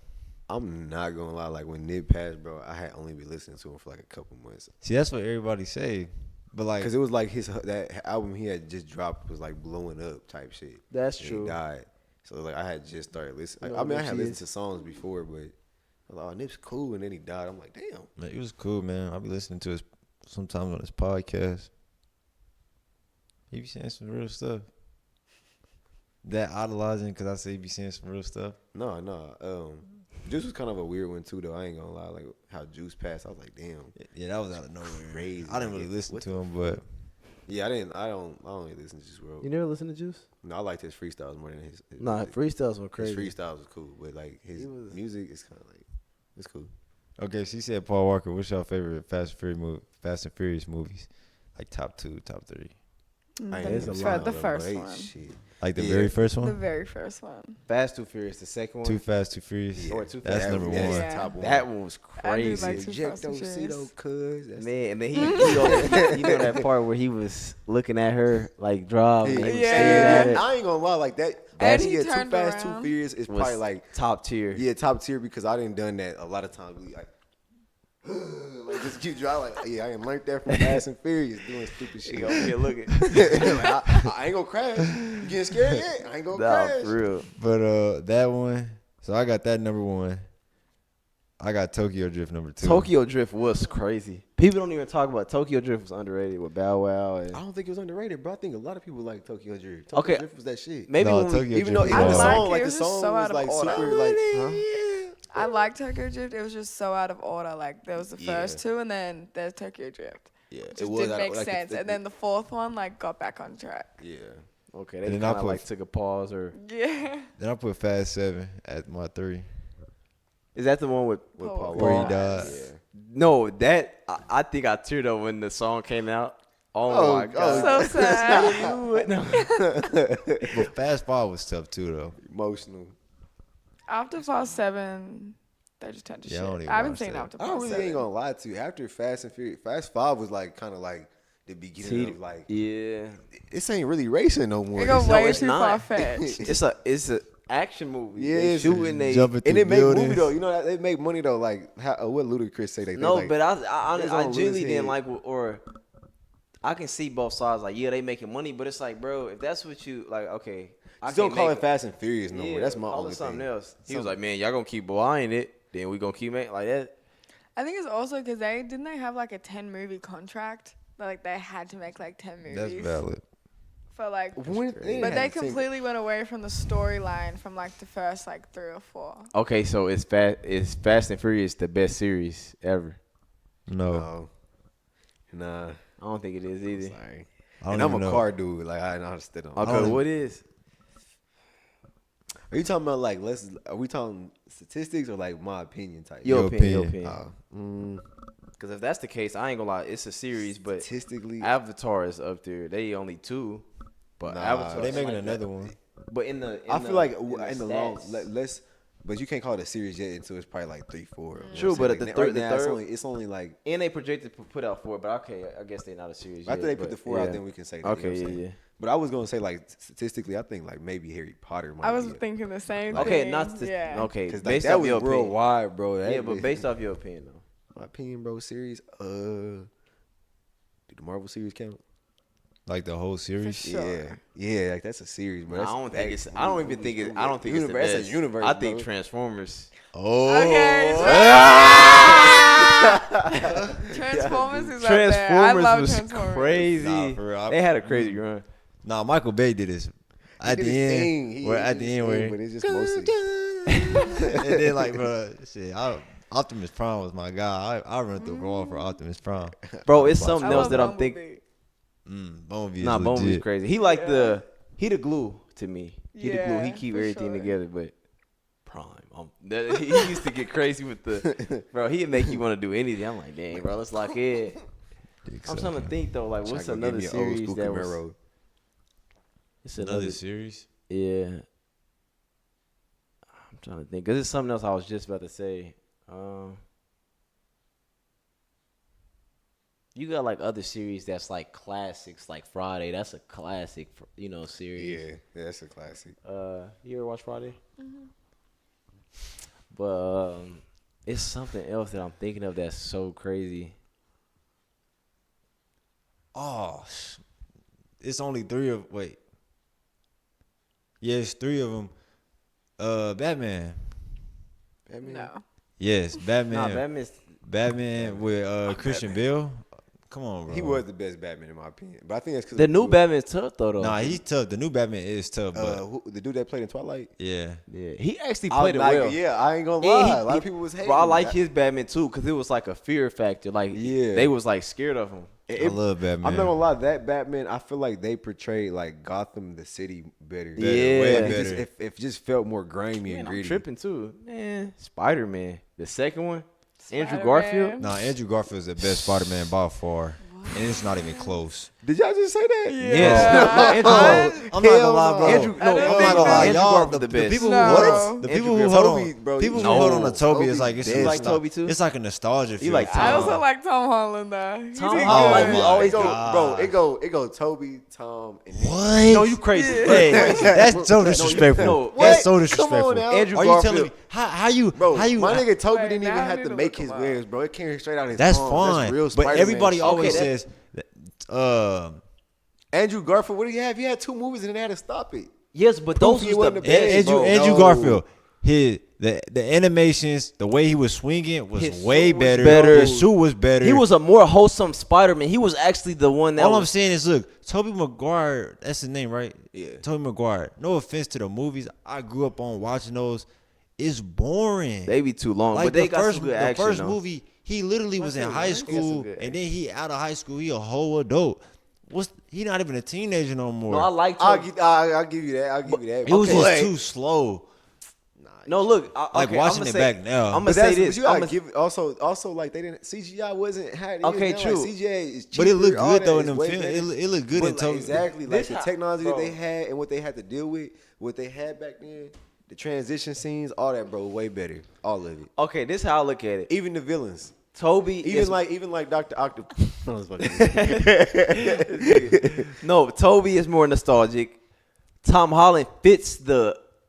I'm not gonna lie. Like when Nip passed, bro, I had only been listening to him for like a couple months. see, that's what everybody say. But like, Cause it was like that album he had just dropped was like blowing up type shit. That's And true. He died. So like I had just started listening. You Like, know I what had she listened is? to songs before, but I was like, oh, Nip's cool, and then he died. I'm like, damn. man, it was cool, man. I be listening to his sometimes on his podcast. He be saying some real stuff. That idolizing because I say he be saying some real stuff. No. Juice was kind of a weird one too, though. I ain't gonna lie. Like how Juice passed, I was like, damn. Yeah, that was out of nowhere. Crazy. I didn't Like, really listen what to the him, but Yeah, I don't really listen to Juice WRLD. You never listen to Juice? No, I liked his freestyles more than his Nah, music. freestyles were crazy. His freestyles was cool, but like his He was- music is kind of like it's cool. okay. She said, Paul Walker, what's your favorite Fast and Furious movies? Like top 2, top 3. I ain't There's even a seen lot. all The them, first but one. shit. Like the Yeah. very first The one. very first one. Fast Too Furious, the second one. Too Fast, Too Furious. Or Too That's Fast. number That's one. Yeah. top one. That one was I do crazy. like Too Fast and Ejecto Furious. Cedo, cuz. That's- Man, and then you know that part where he was looking at her like drive. and he was Yeah. staring at it. I ain't gonna lie, like that. And Actually, he yeah, Too turned Fast, around. Too Furious is Was probably like top tier. top tier because I didn't done that a lot of times. We like, like just keep driving. Like, yeah, I ain't learned that from Fast and Furious doing stupid shit. He over here looking. Like, I ain't gonna crash. You getting scared yet? I ain't gonna Nah, crash. for real. But that one. So I got that number 1. I got Tokyo Drift number 2. Tokyo Drift was crazy. People don't even talk about Tokyo Drift was underrated with Bow Wow. And I don't think it was underrated, bro. I think a lot of people like Tokyo Drift. Okay. Tokyo Drift was that shit. maybe No, when we- Tokyo Even though Drift even the was I hard. song, like like it. the It was just song so was out of like order. super like. I like Tokyo Drift. It was just so out of order. Like there was the Yeah. first two, and then there's Tokyo Drift. Yeah, It it just was didn't out make of, like, sense. And then the fourth one like got back on track. yeah. Okay, And they then kind I of put- like took a pause or Yeah. Then I put Fast 7 at my 3. is that the one with Paul Paul Where he Walker. died. Yeah. No, that I think I teared up when the song came out. Oh, my god. So sad. But Fast 5 was tough too, though. Emotional. After Fast 7, they just turned to Yeah, I shit. don't even I haven't watch seen that. After I Fast really 7. ain't gonna lie to you. After Fast and Furious, Fast 5 was like kind of like the beginning of like Yeah. this ain't really racing no more. It go This- way it's too not. far fetched. It's a action movie. Yeah, They it's shooting they jumping and through it make movie buildings. though. You know that they make money though. Like how, what Ludacris say they No, like, but it's I on genuinely Liz' didn't head. like or I can see both sides. Like, yeah, they making money, but it's like, bro, if that's what you like, okay, I just don't can't call make it Fast and Furious no more. That's my call only it something thing. else. He was like, man, y'all gonna keep buying it, then we gonna keep making like that. I think it's also because they have like a 10-movie contract. Like they had to make like 10 movies. That's valid. For like, When- didn't but have they to think- completely went away from the storyline from like the first like 3 or 4. Okay, so it's Fast and Furious the best series ever. No. Nah. I don't think it is either. Sorry. I don't And I'm even a know. car dude. Like I understand. Okay, don't- what is? Are you talking about like are we talking statistics or like my opinion type? Your opinion. opinion. Because if that's the case, I ain't gonna lie, it's a series, but Statistically, Avatar is up there. They only 2, but Nah, Avatar. They is making like another that. one. But in the, I feel like in the long, stats. let's, but you can't call it a series yet until it's probably like 3, 4. You know True, what I'm but saying? the Like, third- right the now, third- it's only like And they projected to put out 4, but okay, I guess they're not a series after yet, they put but the 4 out, yeah. then we can say that. Okay, you know what I'm yeah, saying? yeah. But I was gonna say like statistically, I think like maybe Harry Potter might. I was be thinking the same Okay, thing. not the, yeah. okay, because based that off was your opinion. worldwide, bro. That Yeah, but was- based off your opinion though. my opinion, bro. Series, do the Marvel series count? Like the whole series. Sure. Yeah, like that's a series, bro. I That's don't think that it's. I don't even think it. I don't think it's the universe. best. That's a universe. I think bro. Transformers. Oh. Okay. Transformers is up there. I Transformers love was Transformers. crazy. Nah, for real. They had a crazy run. Nah, Michael Bay did this. At He the did his end, thing. He at did the his end thing, where but it's just mostly. and then like, bro, shit, Optimus Prime was my guy. I run through raw for Optimus Prime. Bro, it's something I else love that I'm Bumblebee. thinking. Bumblebee is Nah, Bumblebee's legit. crazy. He like he the glue to me. He the glue. He Yeah, keep for everything sure. together. But Prime, he used to get crazy with the bro. He'd make you want to do anything. I'm like, dang, bro, let's lock in. I'm trying to think though, like, what's Tryna go another get me an old series school that was? Camaro. It's Another series. Yeah. I'm trying to think. Cause it's something else I was just about to say. You got like other series that's like classics, like Friday. That's a classic, series. Yeah, that's a classic. You ever watch Friday? But it's something else that I'm thinking of that's so crazy. Oh, it's only three of. Wait. Yes, three of them. Batman. No. Yes, Batman. Nah, Batman's Batman with Christian Bale. Come on, bro. He was the best Batman in my opinion, but I think that's because the new Batman's tough though. Nah, he's tough. The new Batman is tough, but the dude that played in Twilight. yeah. Yeah, he actually played it well. Yeah, I ain't gonna And lie. A lot of people was hating. Bro, I like his Batman too because it was like a fear factor. Like, Yeah. they was like scared of him. I love Batman. I'm not gonna lie. That Batman, I feel like they portrayed like Gotham, the city, better. Yeah. way Like, better. it just felt more grimy Man, and I'm gritty. tripping too. Man, Spider-Man, the second one, Andrew Spider-Man. Garfield. Nah, Andrew Garfield is the best Spider-Man by far, and it's not even close. Did y'all just say that? Yes. I'm not gonna lie, bro. Andrew, I don't I'm think not gonna lie, Andrew y'all. Garfield's The the best. people No. who What? the Andrew people who Garfield. hold on, Bro, people who no. hold on to Toby Toby is like it's dead. a You like Toby too? It's like a nostalgia feel. like I Tom. also like Tom Holland though. He Tom did Holland, good. we always it go, God. bro. It go. Toby, Tom, and What? No, you crazy. Hey, that's so disrespectful. no. That's so What? disrespectful. Come on now. Andrew Are you Garfield. telling me how you bro. how you? My nigga Toby Wait, didn't even now I have need to to make look his him up. waves, bro. It came straight out his That's palm. fine. That's real But Spider-Man everybody shit. always Okay, says, that, Andrew Garfield. What do you have? He had 2 movies and they had to stop it. Yes, but Proof those he was wasn't the the best. best. Andrew bro. No. Garfield, the animations, the way he was swinging was His way suit was better. better. His suit was better. He was a more wholesome Spider-Man. He was actually the one that All I'm was. saying is, look, Tobey Maguire, that's his name, right? Yeah. Tobey Maguire. No offense to the movies, I grew up on watching those. It's boring. They be too long, Like but they the got first, some good the action. first though. movie, he literally was in high They got some school, good and then he out of high school, he a whole adult. He not even a teenager no more. No, I like. I'll Toby. give you that. I'll give you that. it was But- just too slow. No, look. Like, watching it back now. I'm gonna But say that's, this. but you gotta I'ma- give also like they didn't CGI wasn't how it is Okay, now. true. Like, CGI is cheaper, But it looked all good that though is in them way films. better. It looked good But in Tobey. exactly like This the how- technology bro. that they had and what they had to deal with, what they had back then, the transition scenes, all that, bro, way better. All of it. Okay, this is how I look at it. Even the villains. Toby is Even like Dr. Octopus. no. Toby is more nostalgic. Tom Holland fits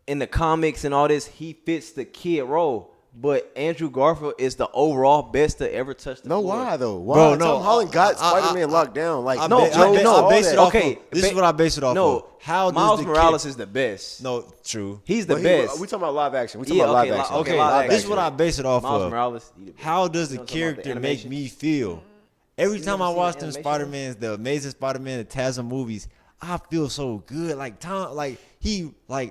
in the comics and all this. He fits the kid role. But Andrew Garfield is the overall best to ever touch the No, floor. why though? Why? Bro, no, Tom Holland got I- Spider-Man locked down. Like I no, ba- Joe, I ba- no, I all base it that. off Okay, of. This is what I base it off No, of. How Miles does the Morales kid, is the best. No, true. He's the But best. we talking about live action. We talking Yeah, about live okay, action. Okay, live this is action. what I base it off Miles of. Morales. he the best. How does You the know what I'm talking about, the character make animation? me feel? Every time never I seen watch the them animation? Spider-Mans, the Amazing Spider-Man, the TASM movies, I feel so good. Like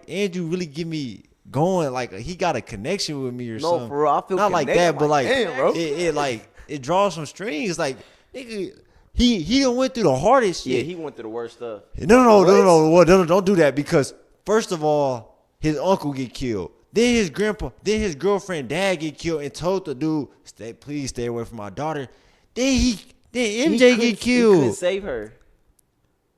Andrew really get me going. Like he got a connection with me or No, something. for real, I feel not like connected. that, but like Damn, bro. it draws some strings. Like nigga, he done went through the hardest shit. Yeah, he went through the worst stuff. No, well, don't do that because first of all, his uncle get killed. Then his girlfriend, dad get killed and told the dude, please stay away from my daughter. Then MJ get killed. He couldn't save her.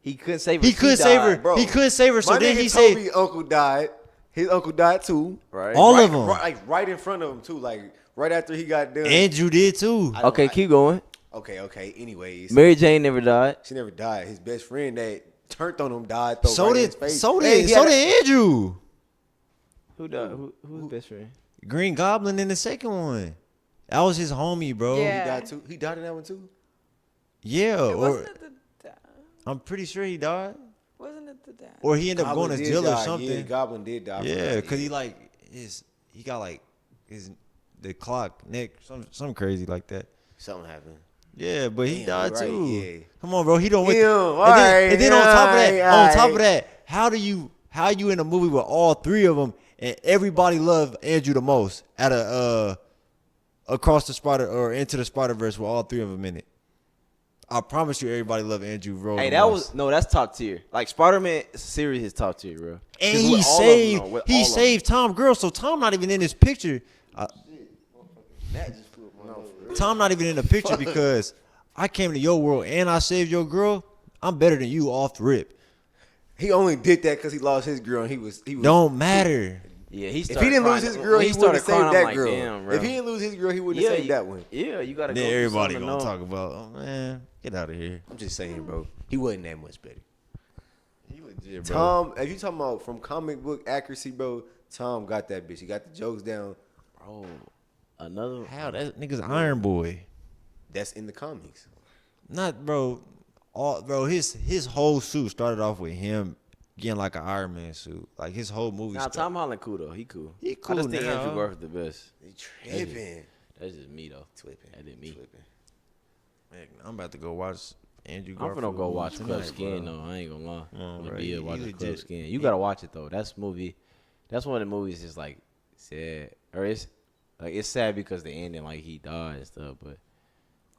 He couldn't save her. He couldn't save her. bro. He couldn't save her. So My then nigga he said, Toby uncle died. His uncle died too. Right. all right, of them. right in front of him too. Like right after he got done. Andrew did too. Okay, keep going. Okay. Anyways, Mary Jane never died. she never died. His best friend that turned on him died. Though, So right in did his face. so Hey, did he so had a- did Andrew. Who died? Who's his best friend? Green Goblin in the second one. That was his homie, bro. Yeah. He died too. He died in that one too. Yeah, It or wasn't the I'm pretty sure he died. Wasn't it the dad? Or he ended up Goblin going to did jail or die. something. Yeah, Goblin did die. Yeah, because he got like the clock neck, something crazy like that. Something happened. Yeah, but he Damn, died you're right, too. yeah. Come on, bro. He don't went. Damn, And then on top of that, alright. how you in a movie with all three of them and everybody loved Andrew the most at across the Spider or into the Spider-Verse with all three of them in it. I promise you, everybody loved Andrew Rose. Hey, that's top tier. Like Spider-Man series is top tier, bro. And he saved Tom Girl, so Tom not even in this picture. Tom not even in the picture because I came to your world and I saved your girl. I'm better than you off the rip. He only did that because he lost his girl and he was. Don't matter. Yeah, If he didn't lose his girl, he wouldn't have saved that girl. If he didn't lose his girl, he wouldn't have saved that one. Yeah, you gotta go. Then everybody through gonna something talk about, oh man, get out of here. I'm just saying, bro. He wasn't that much better. He legit, bro. Tom, if you talking about from comic book accuracy, bro, Tom got that bitch. He got the jokes down. bro. Another. How that nigga's Iron Boy? That's in the comics. Not bro. His whole suit started off with him getting like an Iron Man suit. Like his whole movie. Nah, Tom Holland cool though. He cool. He cool I just think now. Andrew Garfield the best. He tripping. That's just me though. That didn't me. Man, I'm about to go watch Andrew I'm Garfield. finna go watch tonight, Club bro. Skin though. I ain't gonna lie. on, I'm bro. be You watching Club legit- Skin. You gotta watch it though. That's movie. That's one of the movies that's like sad, or it's like it's sad because the ending, like he died and stuff. But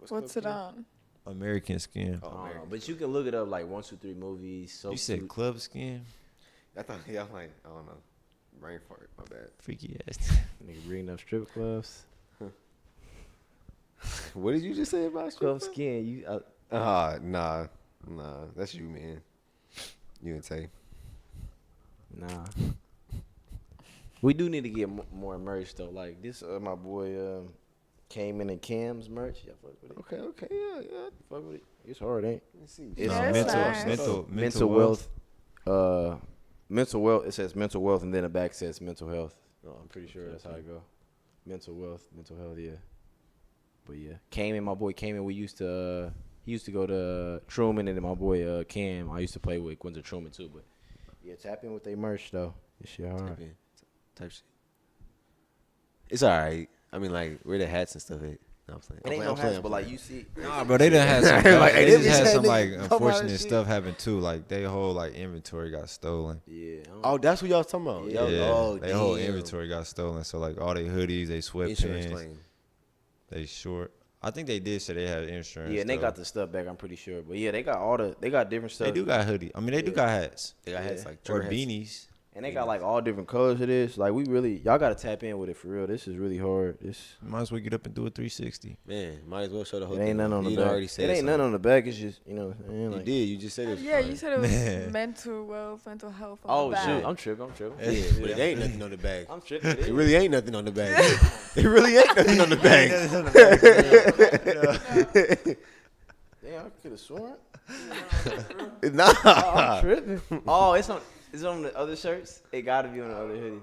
What's it on? American Skin. I don't know. But you can look it up like 1, 2, 3 movies. So You said Club Skin? I thought, yeah, I'm like, I don't know. Brain fart, my bad. Freaky ass. nigga bringing up strip clubs. What did you just say about Club Skin. You. Nah. That's you, man. You and Tay. Nah. We do need to get more merch though. Like this, my boy came in Cam's merch. Y'all fuck with it? Okay, yeah. Fuck with it. It's hard, ain't? Let's see. It's Yeah, it's nice. mental wealth. Mental wealth. It says mental wealth, and then the back says mental health. No, I'm pretty sure that's how it go. Mental wealth, mental health. Yeah. But yeah, my boy came in. We used to. He used to go to Truman, and then my boy Cam. I used to play with Whynter Truman too. But yeah, tap in with their merch though. This shit hard. Type shit. It's alright. I mean, like, where the hats and stuff at? No, I'm saying. It ain't no hats, but like you see. Nah, bro, they done had some. Like, they they just had be some like saying they come out unfortunate of shit. stuff happen too. Like their whole like inventory got stolen. Yeah. Oh, that's what y'all talking about. Yeah. Y'all, Their whole inventory got stolen. So like all their hoodies, they Insurance sweatpants, claim. they short. I think they did say they had insurance. Yeah, and they though. got the stuff back. I'm pretty sure, but yeah, they got different stuff. They do got hoodie. I mean, they do got hats They got hats like or trucker hats. beanies. And they got like all different colors of this. Like y'all gotta tap in with it for real. This is really hard. Might as well get up and do a 360. Man, might as well show the whole It thing. ain't nothing on the You back. already said It ain't nothing on the back. It's just you You like, did. You just said it was Yeah, fine. you said it was Man. mental wealth, mental health. On oh the back. shoot, I'm tripping. Yeah, but it ain't nothing on the back. I'm tripping. It really ain't nothing on the back. It really ain't nothing on the back. Damn, I could have sworn. Nah. I'm tripping. Oh, it's on the other shirts. It gotta be on the other hoodie.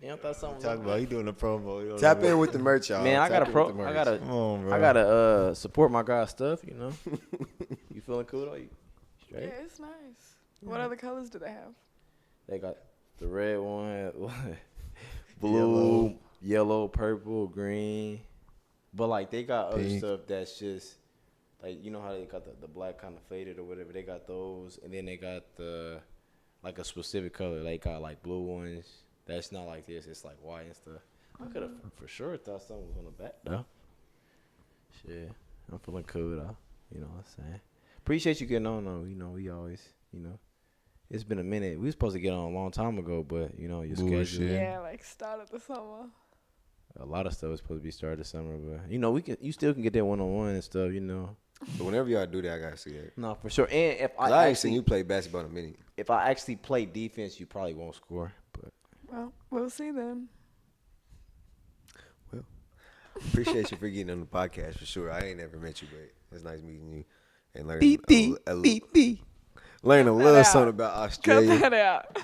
Yeah, I thought something. Talk about you doing a promo. You know Tap what I in mean? with the merch, y'all. Man, I Tap gotta in with the merch. Come on, bro. I gotta support my guy's stuff. You know. You feeling cool though? You Yeah, straight? it's nice. What other colors do they have? They got the red one, blue, yellow, purple, green. But like they got other Pink. stuff that's just like you know how they got the black kind of faded or whatever. They got those, and then they got the like a specific color. They got like blue ones. That's not like this. It's like white and stuff. I could have for sure thought something was on the back though. Shit, I'm feeling cool though. You know what I'm saying? Appreciate you getting on though. You know we always it's been a minute. We was supposed to get on a long time ago, but your Bullshit. schedule. Yeah, like start of the summer. A lot of stuff is supposed to be started this summer, but you still can get that 1-on-1 and stuff. But whenever y'all do that, I gotta see that. No, for sure. And if 'Cause I ain't seen you play basketball in a minute. if I actually play defense, you probably won't score. But Well, we'll see then. Appreciate you for getting on the podcast for sure. I ain't never met you, but it's nice meeting you and learning learn a little Cut something about that Australia. out.